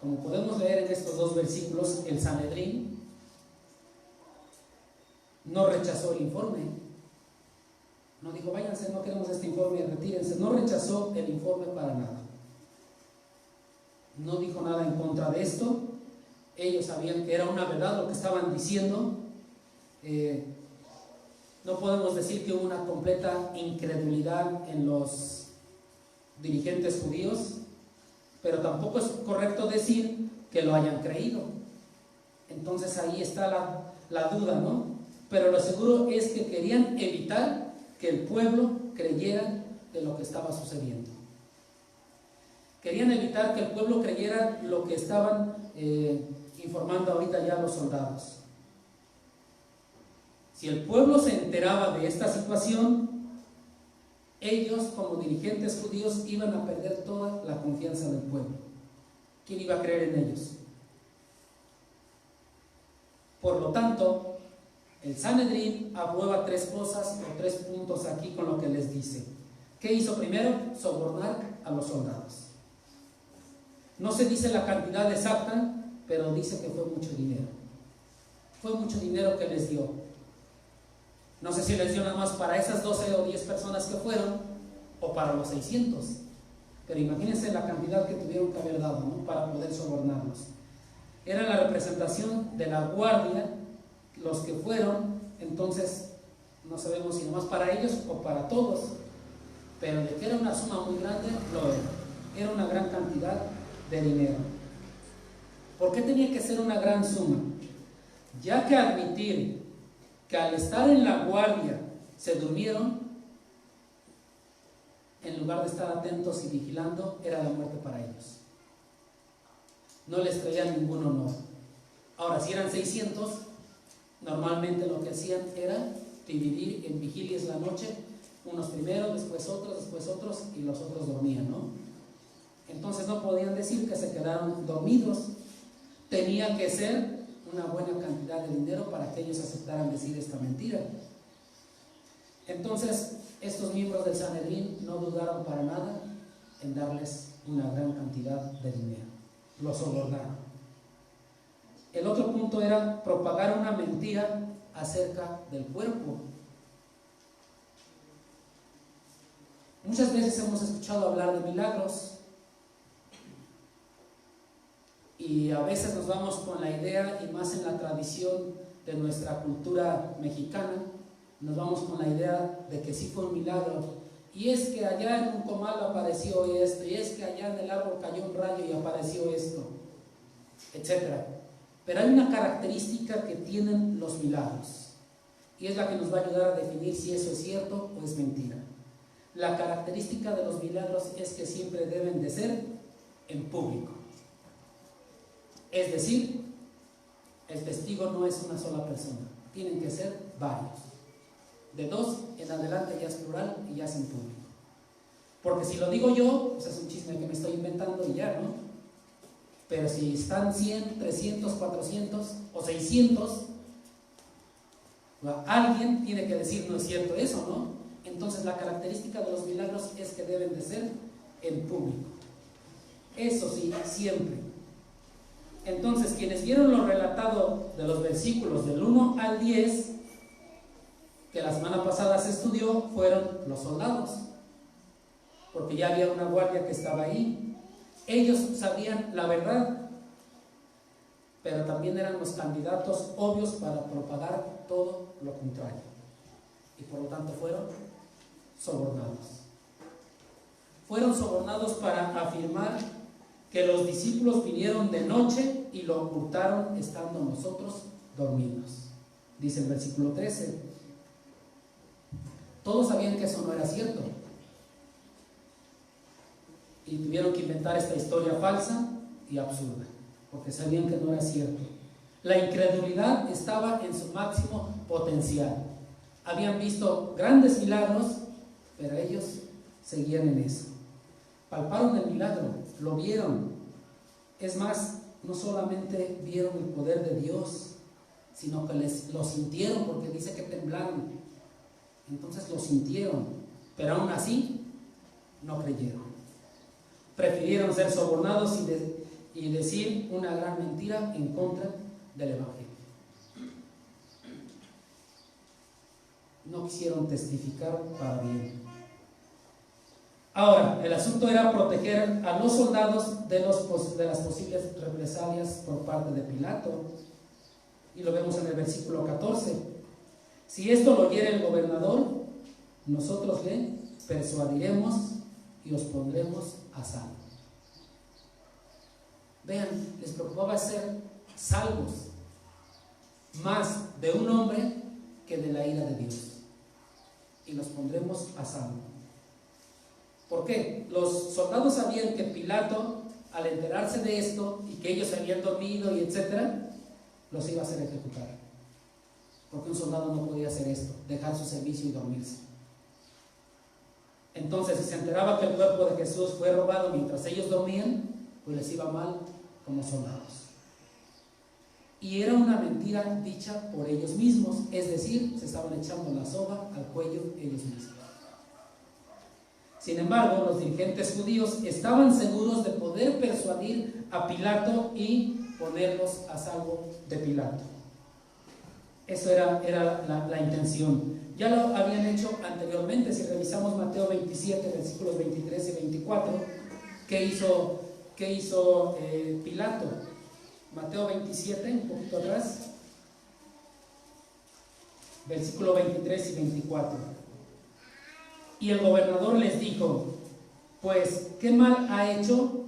Como podemos leer en estos dos versículos, el Sanedrín no rechazó el informe. No dijo: váyanse, no queremos este informe, retírense. No rechazó el informe para nada. No dijo nada en contra de esto. Ellos sabían que era una verdad lo que estaban diciendo. No podemos decir que hubo una completa incredulidad en los dirigentes judíos, pero tampoco es correcto decir que lo hayan creído. Entonces ahí está la duda, ¿no? Pero lo seguro es que querían evitar que el pueblo creyera de lo que estaba sucediendo. Querían evitar que el pueblo creyera lo que estaban informando ahorita ya los soldados. Si el pueblo se enteraba de esta situación, ellos como dirigentes judíos iban a perder toda la confianza del pueblo. ¿Quién iba a creer en ellos? Por lo tanto, el Sanedrín aprueba 3 cosas o 3 puntos aquí con lo que les dice. ¿Qué hizo primero? Sobornar a los soldados. No se dice la cantidad exacta, pero dice que fue mucho dinero. Fue mucho dinero que les dio. No sé si les dio nada más para esas 12 o 10 personas que fueron o para los 600. Pero imagínense la cantidad que tuvieron que haber dado, ¿no?, para poder sobornarlos. Era la representación de la guardia, los que fueron. Entonces no sabemos si nomás para ellos o para todos, pero de que era una suma muy grande, lo era. Era una gran cantidad de dinero. ¿Por qué tenía que ser una gran suma? Ya que admitir que al estar en la guardia se durmieron, en lugar de estar atentos y vigilando, era la muerte para ellos. No les traía ningún honor. Ahora, si eran 600, normalmente lo que hacían era dividir en vigilias la noche, unos primero, después otros, y los otros dormían, ¿no? Entonces no podían decir que se quedaron dormidos. Tenía que ser una buena cantidad de dinero para que ellos aceptaran decir esta mentira. Entonces, estos miembros del Sanedrín no dudaron para nada en darles una gran cantidad de dinero. Los sobornaron. El otro punto era propagar una mentira acerca del cuerpo. Muchas veces hemos escuchado hablar de milagros y a veces nos vamos con la idea, y más en la tradición de nuestra cultura mexicana, nos vamos con la idea de que sí fue un milagro. Y es que allá en un comal apareció esto, y es que allá en el árbol cayó un rayo y apareció esto, etc. Pero hay una característica que tienen los milagros, y es la que nos va a ayudar a definir si eso es cierto o es mentira. La característica de los milagros es que siempre deben de ser en público. Es decir, el testigo no es una sola persona, tienen que ser varios. De 2 en adelante ya es plural y ya es en público. Porque si lo digo yo, pues es un chisme que me estoy inventando y ya, ¿no? Pero si están 100, 300, 400 o 600, alguien tiene que decir no es cierto eso, ¿no? Entonces la característica de los milagros es que deben de ser en público. Eso sí, siempre. Entonces, quienes vieron lo relatado de los versículos del 1 al 10, que la semana pasada se estudió, fueron los soldados, porque ya había una guardia que estaba ahí. Ellos sabían la verdad, pero también eran los candidatos obvios para propagar todo lo contrario, y por lo tanto fueron sobornados. Fueron sobornados para afirmar que los discípulos vinieron de noche y lo ocultaron estando nosotros dormidos. Dice el versículo 13. Todos sabían que eso no era cierto y tuvieron que inventar esta historia falsa y absurda, porque sabían que no era cierto. La incredulidad estaba en su máximo potencial. Habían visto grandes milagros, pero ellos seguían en eso. Palparon el milagro, lo vieron. Es más, no solamente vieron el poder de Dios, sino que lo sintieron, porque dice que temblaron. Entonces lo sintieron, pero aún así no creyeron. Prefirieron ser sobornados y decir una gran mentira en contra del Evangelio. No quisieron testificar para bien. Ahora, el asunto era proteger a los soldados de las posibles represalias por parte de Pilato, y lo vemos en el versículo 14. Si esto lo oyere el gobernador, nosotros le persuadiremos y os pondremos a salvo. Vean, les preocupaba ser salvos más de un hombre que de la ira de Dios, y los pondremos a salvo. ¿Por qué? Los soldados sabían que Pilato, al enterarse de esto y que ellos se habían dormido y etcétera, los iba a hacer ejecutar. Porque un soldado no podía hacer esto, dejar su servicio y dormirse. Entonces, si se enteraba que el cuerpo de Jesús fue robado mientras ellos dormían, pues les iba mal como soldados. Y era una mentira dicha por ellos mismos, es decir, se estaban echando la soga al cuello ellos mismos. Sin embargo, los dirigentes judíos estaban seguros de poder persuadir a Pilato y ponerlos a salvo de Pilato. Eso era la intención. Ya lo habían hecho anteriormente. Si revisamos Mateo 27, versículos 23 y 24, ¿qué hizo Pilato? Mateo 27, un poquito atrás, versículo 23 y 24. Y el gobernador les dijo: pues, ¿qué mal ha hecho?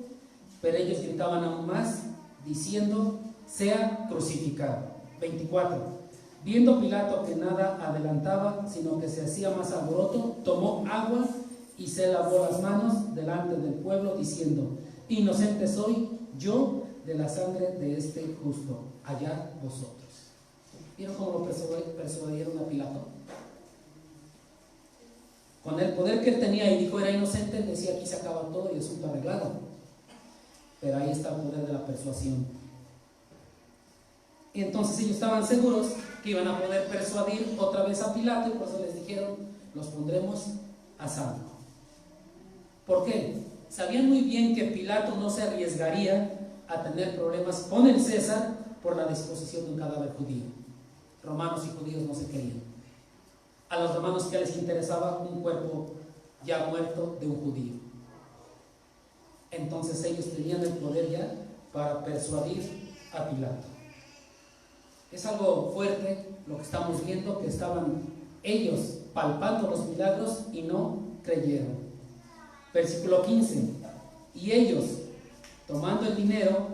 Pero ellos gritaban aún más, diciendo: sea crucificado. 24. Viendo Pilato que nada adelantaba, sino que se hacía más alboroto, tomó agua y se lavó las manos delante del pueblo, diciendo: inocente soy yo de la sangre de este justo, allá vosotros. ¿Vieron cómo lo persuadieron a Pilato? Con el poder que él tenía y dijo era inocente, él decía: aquí se acaba todo y asunto arreglado. Pero ahí está el poder de la persuasión. Y entonces ellos estaban seguros que iban a poder persuadir otra vez a Pilato, y por eso les dijeron: los pondremos a salvo. ¿Por qué? Sabían muy bien que Pilato no se arriesgaría a tener problemas con el César por la disposición de un cadáver judío. Romanos y judíos no se querían. A los romanos, ¿qué les interesaba? Un cuerpo ya muerto de un judío. Entonces ellos tenían el poder ya para persuadir a Pilato. Es algo fuerte lo que estamos viendo, que estaban ellos palpando los milagros y no creyeron. Versículo 15. Y ellos, tomando el dinero,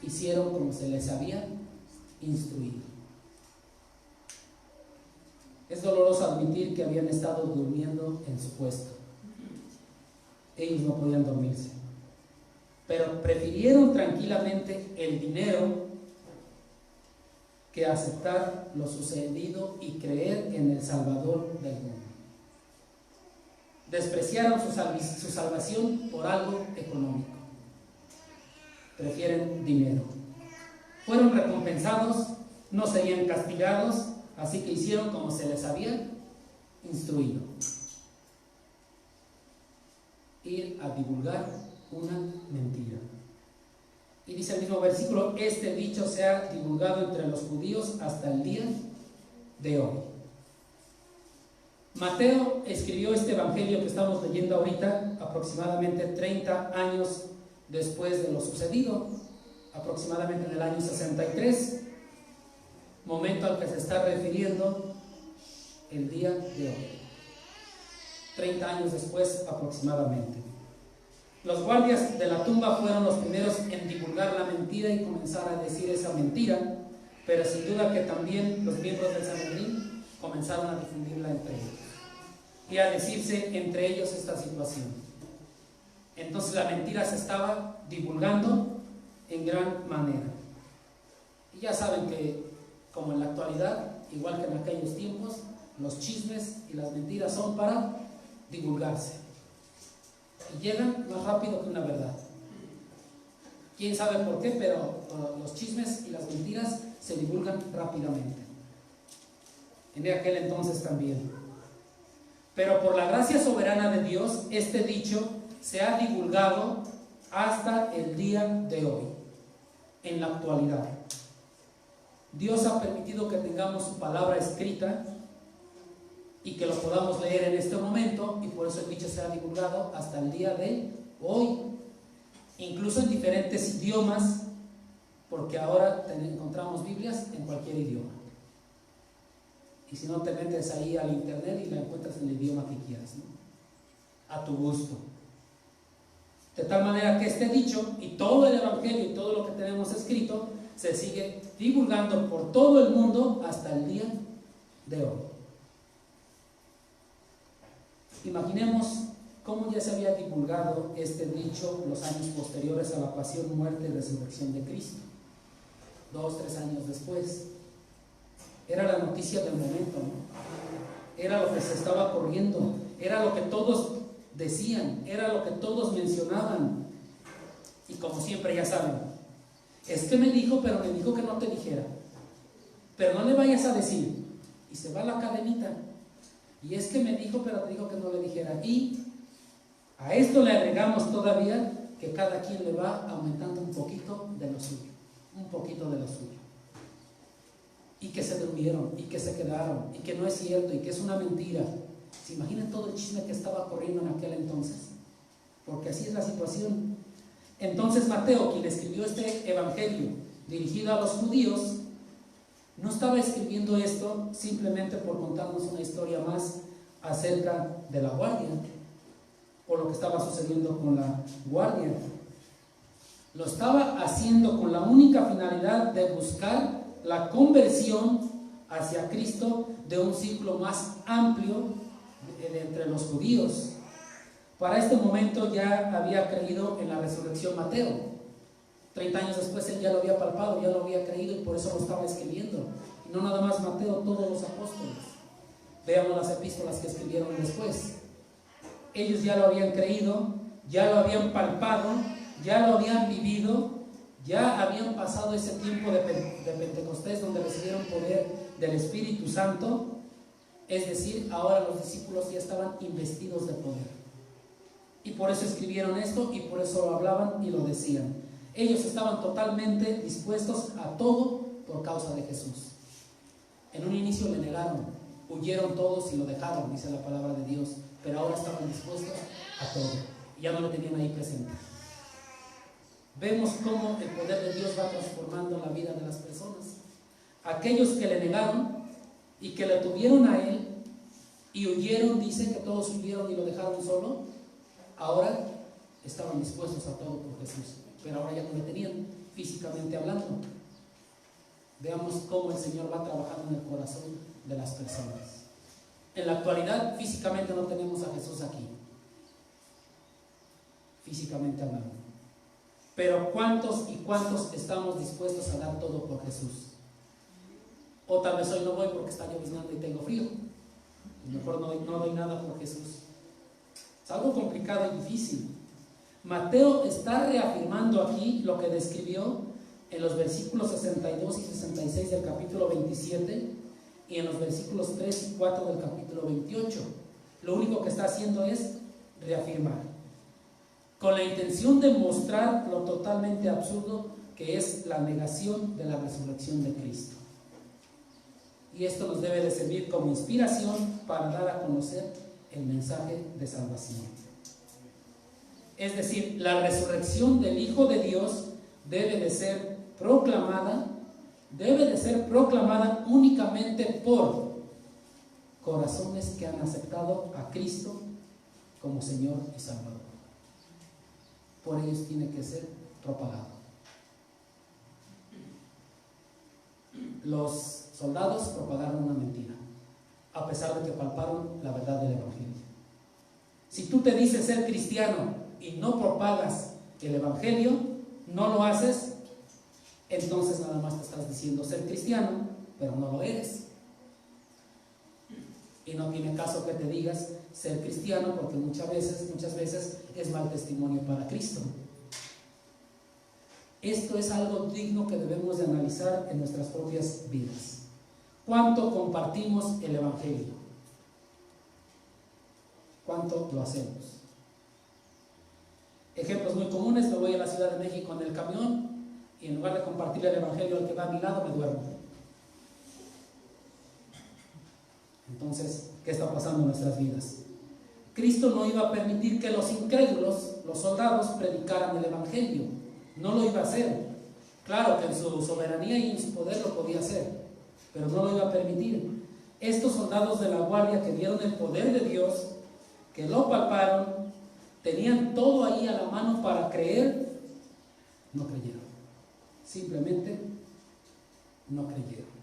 hicieron como se les había instruido. Es doloroso admitir que habían estado durmiendo en su puesto. Ellos no podían dormirse, pero prefirieron tranquilamente el dinero que aceptar lo sucedido y creer en el Salvador del mundo. Despreciaron su salvación por algo económico. Prefieren dinero. Fueron recompensados, no serían castigados, así que hicieron como se les había instruido: ir a divulgar una mentira. Y dice el mismo versículo: este dicho se ha divulgado entre los judíos hasta el día de hoy. Mateo escribió este evangelio que estamos leyendo ahorita aproximadamente 30 años después de lo sucedido, aproximadamente en el año 63, momento al que se está refiriendo el día de hoy. 30 años después aproximadamente. Los guardias de la tumba fueron los primeros en divulgar la mentira y comenzar a decir esa mentira, pero sin duda que también los miembros del Sanedrín comenzaron a difundirla entre ellos y a decirse entre ellos esta situación. Entonces la mentira se estaba divulgando en gran manera. Y ya saben que, como en la actualidad, igual que en aquellos tiempos, los chismes y las mentiras son para divulgarse. Y llegan más rápido que una verdad. Quién sabe por qué, pero los chismes y las mentiras se divulgan rápidamente. En aquel entonces también. Pero por la gracia soberana de Dios, este dicho se ha divulgado hasta el día de hoy, en la actualidad. Dios ha permitido que tengamos su palabra escrita y que lo podamos leer en este momento, y por eso el dicho se ha divulgado hasta el día de hoy, incluso en diferentes idiomas, porque ahora encontramos Biblias en cualquier idioma. Y si no, te metes ahí al internet y la encuentras en el idioma que quieras, ¿no? A tu gusto. De tal manera que este dicho y todo el evangelio y todo lo que tenemos escrito se sigue divulgando por todo el mundo hasta el día de hoy. Imaginemos cómo ya se había divulgado este dicho los años posteriores a la pasión, muerte y resurrección de Cristo. 2, 3 años después. Era la noticia del momento, ¿no? Era lo que se estaba corriendo, era lo que todos decían, era lo que todos mencionaban. Y como siempre ya saben, es que me dijo, pero me dijo que no te dijera. Pero no le vayas a decir. Y se va la cadenita. Y es que me dijo, pero te dijo que no le dijera. Y a esto le agregamos todavía que cada quien le va aumentando un poquito de lo suyo. Un poquito de lo suyo. Y que se durmieron, y que se quedaron, y que no es cierto, y que es una mentira. ¿Se imaginan todo el chisme que estaba corriendo en aquel entonces? Porque así es la situación. Entonces Mateo, quien escribió este evangelio dirigido a los judíos, no estaba escribiendo esto simplemente por contarnos una historia más acerca de la guardia o lo que estaba sucediendo con la guardia. Lo estaba haciendo con la única finalidad de buscar la conversión hacia Cristo de un círculo más amplio entre los judíos. Para este momento ya había creído en la resurrección Mateo. 30 años después él ya lo había palpado, ya lo había creído y por eso lo estaba escribiendo. Y no nada más Mateo, todos los apóstoles. Veamos las epístolas que escribieron después. Ellos ya lo habían creído, ya lo habían palpado, ya lo habían vivido, ya habían pasado ese tiempo de Pentecostés donde recibieron poder del Espíritu Santo. Es decir, ahora los discípulos ya estaban investidos de poder. Y por eso escribieron esto y por eso lo hablaban y lo decían. Ellos estaban totalmente dispuestos a todo por causa de Jesús. En un inicio le negaron, huyeron todos y lo dejaron, dice la palabra de Dios, pero ahora estaban dispuestos a todo. Y ya no lo tenían ahí presente. Vemos cómo el poder de Dios va transformando la vida de las personas. Aquellos que le negaron y que le tuvieron a él y huyeron, dice que todos huyeron y lo dejaron solo, ahora estaban dispuestos a todo por Jesús, pero ahora ya no le tenían físicamente hablando. Veamos cómo el Señor va trabajando en el corazón de las personas. En la actualidad físicamente no tenemos a Jesús aquí, físicamente hablando, pero ¿cuántos y cuántos estamos dispuestos a dar todo por Jesús? O tal vez hoy no voy porque está lloviznando y tengo frío, y mejor no doy nada por Jesús. Es algo complicado y difícil. Mateo está reafirmando aquí lo que describió en los versículos 62 y 66 del capítulo 27 y en los versículos 3 y 4 del capítulo 28. Lo único que está haciendo es reafirmar, con la intención de mostrar lo totalmente absurdo que es la negación de la resurrección de Cristo. Y esto nos debe de servir como inspiración para dar a conocer el mensaje de salvación. Es decir, la resurrección del Hijo de Dios debe de ser proclamada únicamente por corazones que han aceptado a Cristo como Señor y Salvador. Por ellos tiene que ser propagado. Los soldados propagaron una mentira, a pesar de que palparon la verdad del Evangelio. Si tú te dices ser cristiano y no propagas el Evangelio, no lo haces, entonces nada más te estás diciendo ser cristiano, pero no lo eres. Y no tiene caso que te digas ser cristiano, porque muchas veces es mal testimonio para Cristo. Esto es algo digno que debemos de analizar en nuestras propias vidas. ¿Cuánto compartimos el Evangelio? ¿Cuánto lo hacemos? Ejemplos muy comunes: me voy a la Ciudad de México en el camión y en lugar de compartir el Evangelio al que va a mi lado, me duermo. Entonces, ¿qué está pasando en nuestras vidas? Cristo no iba a permitir que los incrédulos, los soldados, predicaran el Evangelio. No lo iba a hacer. Claro que en su soberanía y en su poder lo podía hacer, pero no lo iba a permitir. Estos soldados de la guardia que vieron el poder de Dios, que lo palparon, tenían todo ahí a la mano para creer, no creyeron. Simplemente no creyeron.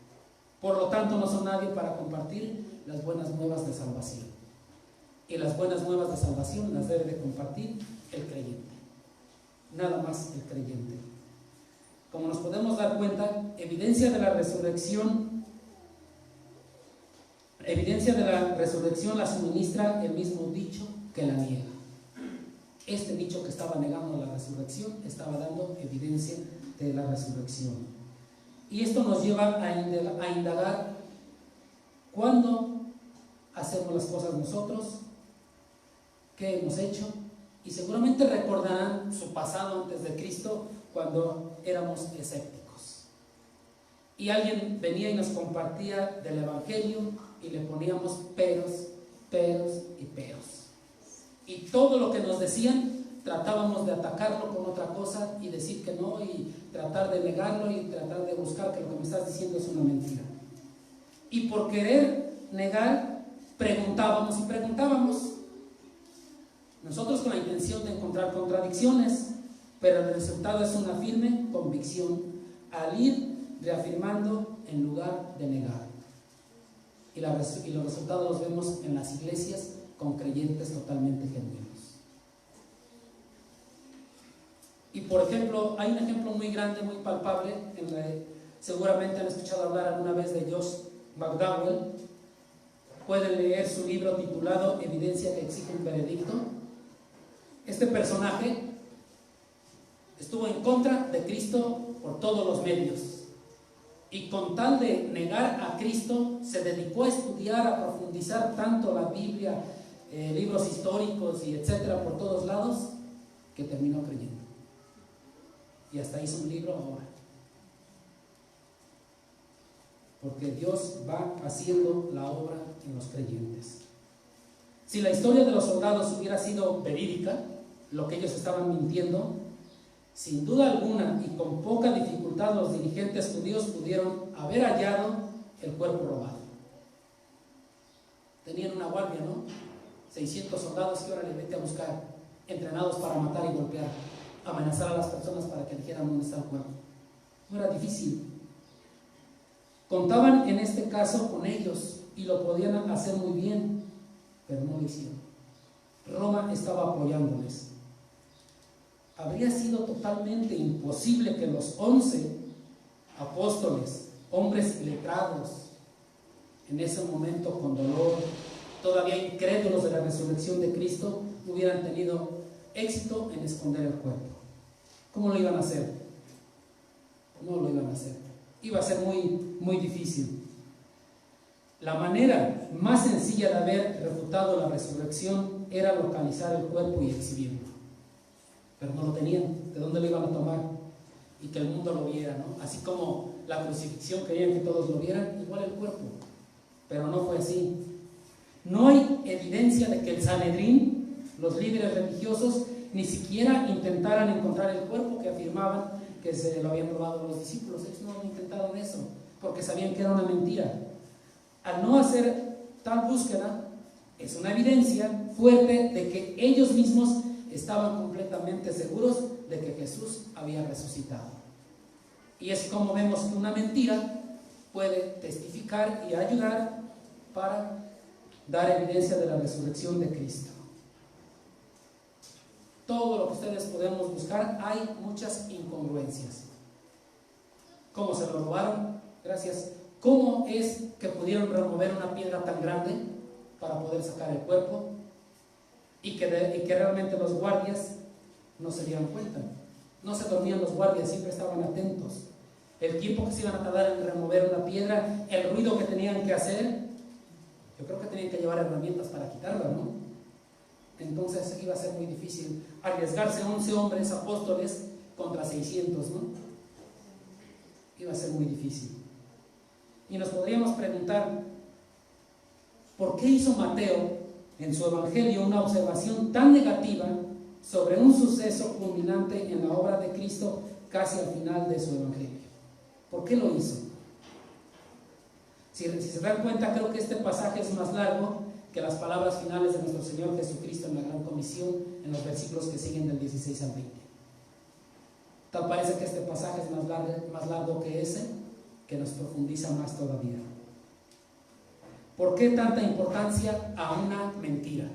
Por lo tanto, no son nadie para compartir las buenas nuevas de salvación. Y las buenas nuevas de salvación las debe de compartir el creyente. Nada más el creyente. Como nos podemos dar cuenta, evidencia de la resurrección la suministra el mismo dicho que la niega. Este dicho que estaba negando la resurrección estaba dando evidencia de la resurrección. Y esto nos lleva a indagar cuándo hacemos las cosas nosotros, qué hemos hecho, y seguramente recordarán su pasado antes de Cristo cuando éramos escépticos. Y alguien venía y nos compartía del Evangelio y le poníamos peros, peros y peros. Y todo lo que nos decían tratábamos de atacarlo con otra cosa y decir que no, y tratar de negarlo y tratar de buscar que lo que me estás diciendo es una mentira. Y por querer negar, preguntábamos y preguntábamos. Nosotros con la intención de encontrar contradicciones, pero el resultado es una firme convicción al ir reafirmando en lugar de negar. Y los resultados los vemos en las iglesias con creyentes totalmente genuinos. Y por ejemplo, hay un ejemplo muy grande, muy palpable, seguramente han escuchado hablar alguna vez de Josh McDowell. Pueden leer su libro titulado Evidencia que exige un veredicto. Este personaje estuvo en contra de Cristo por todos los medios, y con tal de negar a Cristo se dedicó a estudiar, a profundizar tanto la Biblia, libros históricos y etcétera por todos lados, que terminó creyendo y hasta hizo un libro ahora, porque Dios va haciendo la obra en los creyentes. Si la historia de los soldados hubiera sido verídica, lo que ellos estaban mintiendo, sin duda alguna y con poca dificultad los dirigentes judíos pudieron haber hallado el cuerpo robado. Tenían una guardia, ¿no? 600 soldados que ahora les vete a buscar, entrenados para matar y golpear, amenazar a las personas para que dijeran dónde está el cuerpo. No era difícil. Contaban en este caso con ellos y lo podían hacer muy bien, pero no lo hicieron. Roma estaba apoyándoles. Habría sido totalmente imposible que los 11 apóstoles, hombres letrados, en ese momento con dolor, todavía incrédulos de la resurrección de Cristo, hubieran tenido éxito en esconder el cuerpo. ¿Cómo lo iban a hacer? No lo iban a hacer. Iba a ser muy, muy difícil. La manera más sencilla de haber refutado la resurrección era localizar el cuerpo y exhibirlo. Pero no lo tenían. ¿De dónde lo iban a tomar? Y que el mundo lo viera, ¿no? Así como la crucifixión querían que todos lo vieran, igual el cuerpo. Pero no fue así. No hay evidencia de que el Sanedrín, los líderes religiosos, ni siquiera intentaran encontrar el cuerpo que afirmaban que se lo habían robado los discípulos. Ellos no intentaron eso, porque sabían que era una mentira. Al no hacer tal búsqueda, es una evidencia fuerte de que ellos mismos estaban completamente seguros de que Jesús había resucitado. Y es como vemos que una mentira puede testificar y ayudar para dar evidencia de la resurrección de Cristo. Todo lo que ustedes podemos buscar, hay muchas incongruencias. ¿Cómo se lo robaron? Gracias. ¿Cómo es que pudieron remover una piedra tan grande para poder sacar el cuerpo? Y que realmente los guardias no se dieron cuenta. No se dormían los guardias, siempre estaban atentos. El tiempo que se iban a tardar en remover una piedra, el ruido que tenían que hacer, yo creo que tenían que llevar herramientas para quitarla, ¿no? Entonces iba a ser muy difícil arriesgarse 11 hombres apóstoles contra 600, ¿no? Iba a ser muy difícil. Y nos podríamos preguntar, ¿por qué hizo Mateo en su evangelio una observación tan negativa sobre un suceso culminante en la obra de Cristo casi al final de su evangelio? ¿Por qué lo hizo? Si se dan cuenta, creo que este pasaje es más largo que las palabras finales de nuestro Señor Jesucristo en la Gran Comisión, en los versículos que siguen del 16 al 20. Tal parece que este pasaje es más largo que ese, que nos profundiza más todavía. ¿Por qué tanta importancia a una mentira?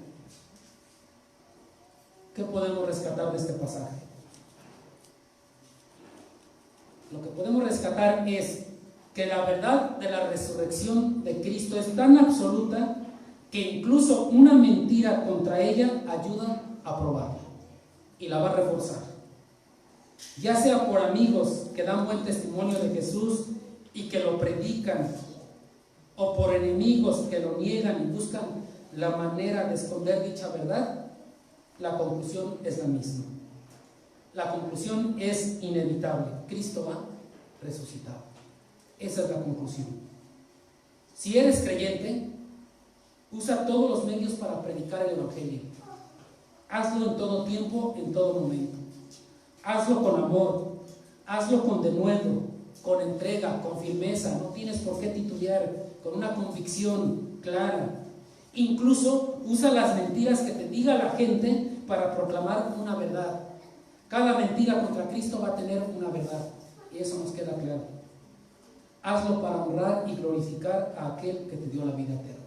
¿Qué podemos rescatar de este pasaje? Lo que podemos rescatar es que la verdad de la resurrección de Cristo es tan absoluta que incluso una mentira contra ella ayuda a probarla. y la va a reforzar. Ya sea por amigos que dan buen testimonio de Jesús y que lo predican, o por enemigos que lo niegan y buscan la manera de esconder dicha verdad, la conclusión es la misma. La conclusión es inevitable. Cristo ha resucitado. Esa es la conclusión. Si eres creyente, usa todos los medios para predicar el Evangelio. Hazlo en todo tiempo, en todo momento. Hazlo con amor, hazlo con denuedo, con entrega, con firmeza. No tienes por qué titubear, con una convicción clara. Incluso usa las mentiras que te diga la gente para proclamar una verdad. Cada mentira contra Cristo va a tener una verdad, y eso nos queda claro. Hazlo para honrar y glorificar a aquel que te dio la vida eterna.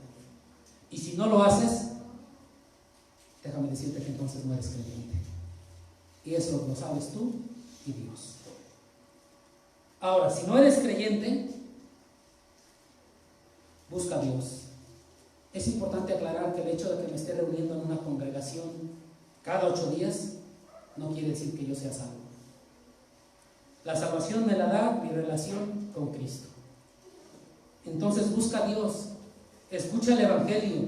Y si no lo haces, déjame decirte que entonces no eres creyente. Y eso lo sabes tú y Dios. Ahora, si no eres creyente, busca a Dios. Es importante aclarar que el hecho de que me esté reuniendo en una congregación cada 8 días no quiere decir que yo sea salvo. La salvación me la da mi relación con Cristo. Entonces busca a Dios, escucha el Evangelio,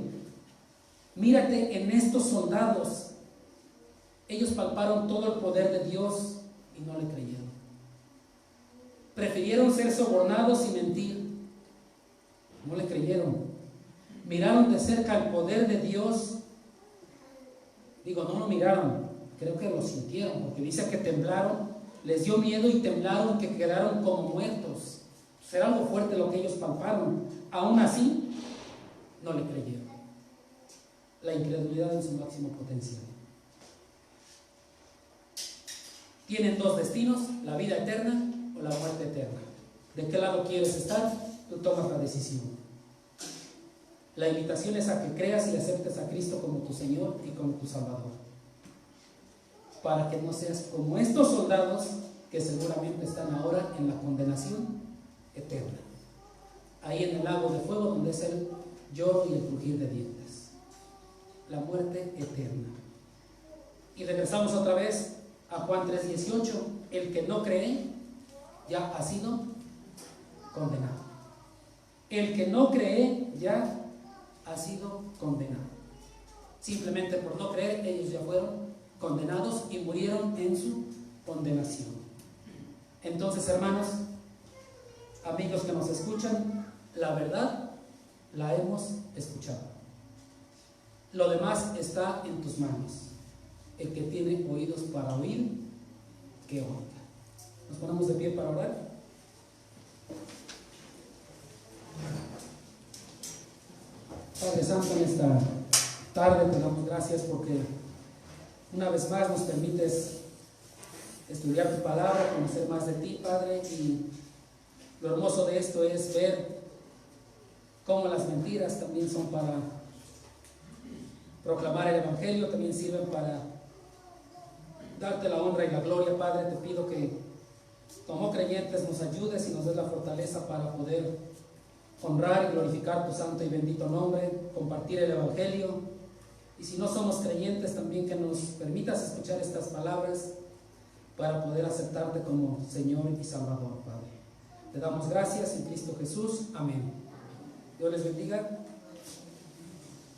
mírate en estos soldados. Ellos palparon todo el poder de Dios y no le creyeron. Prefirieron ser sobornados y mentir. No le creyeron. Miraron de cerca el poder de Dios. Digo, no lo miraron, creo que lo sintieron, porque dice que temblaron, les dio miedo y temblaron, que quedaron como muertos. Será algo fuerte lo que ellos palparon. Aún así, no le creyeron. La incredulidad en su máximo potencial. Tienen 2 destinos: la vida eterna o la muerte eterna. ¿De qué lado quieres estar? Tú tomas la decisión. La invitación es a que creas y aceptes a Cristo como tu Señor y como tu Salvador, para que no seas como estos soldados que seguramente están ahora en la condenación eterna, ahí en el lago de fuego, donde es el lloro y el crujir de dientes, la muerte eterna. Y regresamos otra vez a Juan 3:18. El que no cree ya ha sido condenado. El que no cree ya ha sido condenado. Simplemente por no creer, ellos ya fueron condenados y murieron en su condenación. Entonces, hermanos, amigos que nos escuchan, la verdad la hemos escuchado. Lo demás está en tus manos. El que tiene oídos para oír, que oiga. Nos ponemos de pie para orar. Padre Santo, en esta tarde te damos gracias porque una vez más nos permites estudiar tu palabra, conocer más de ti, Padre, y lo hermoso de esto es ver cómo las mentiras también son para proclamar el Evangelio, también sirven para darte la honra y la gloria. Padre, te pido que como creyentes nos ayudes y nos des la fortaleza para poder honrar y glorificar tu santo y bendito nombre, compartir el Evangelio, y si no somos creyentes también que nos permitas escuchar estas palabras para poder aceptarte como Señor y Salvador, Padre. Te damos gracias en Cristo Jesús. Amén. Dios les bendiga.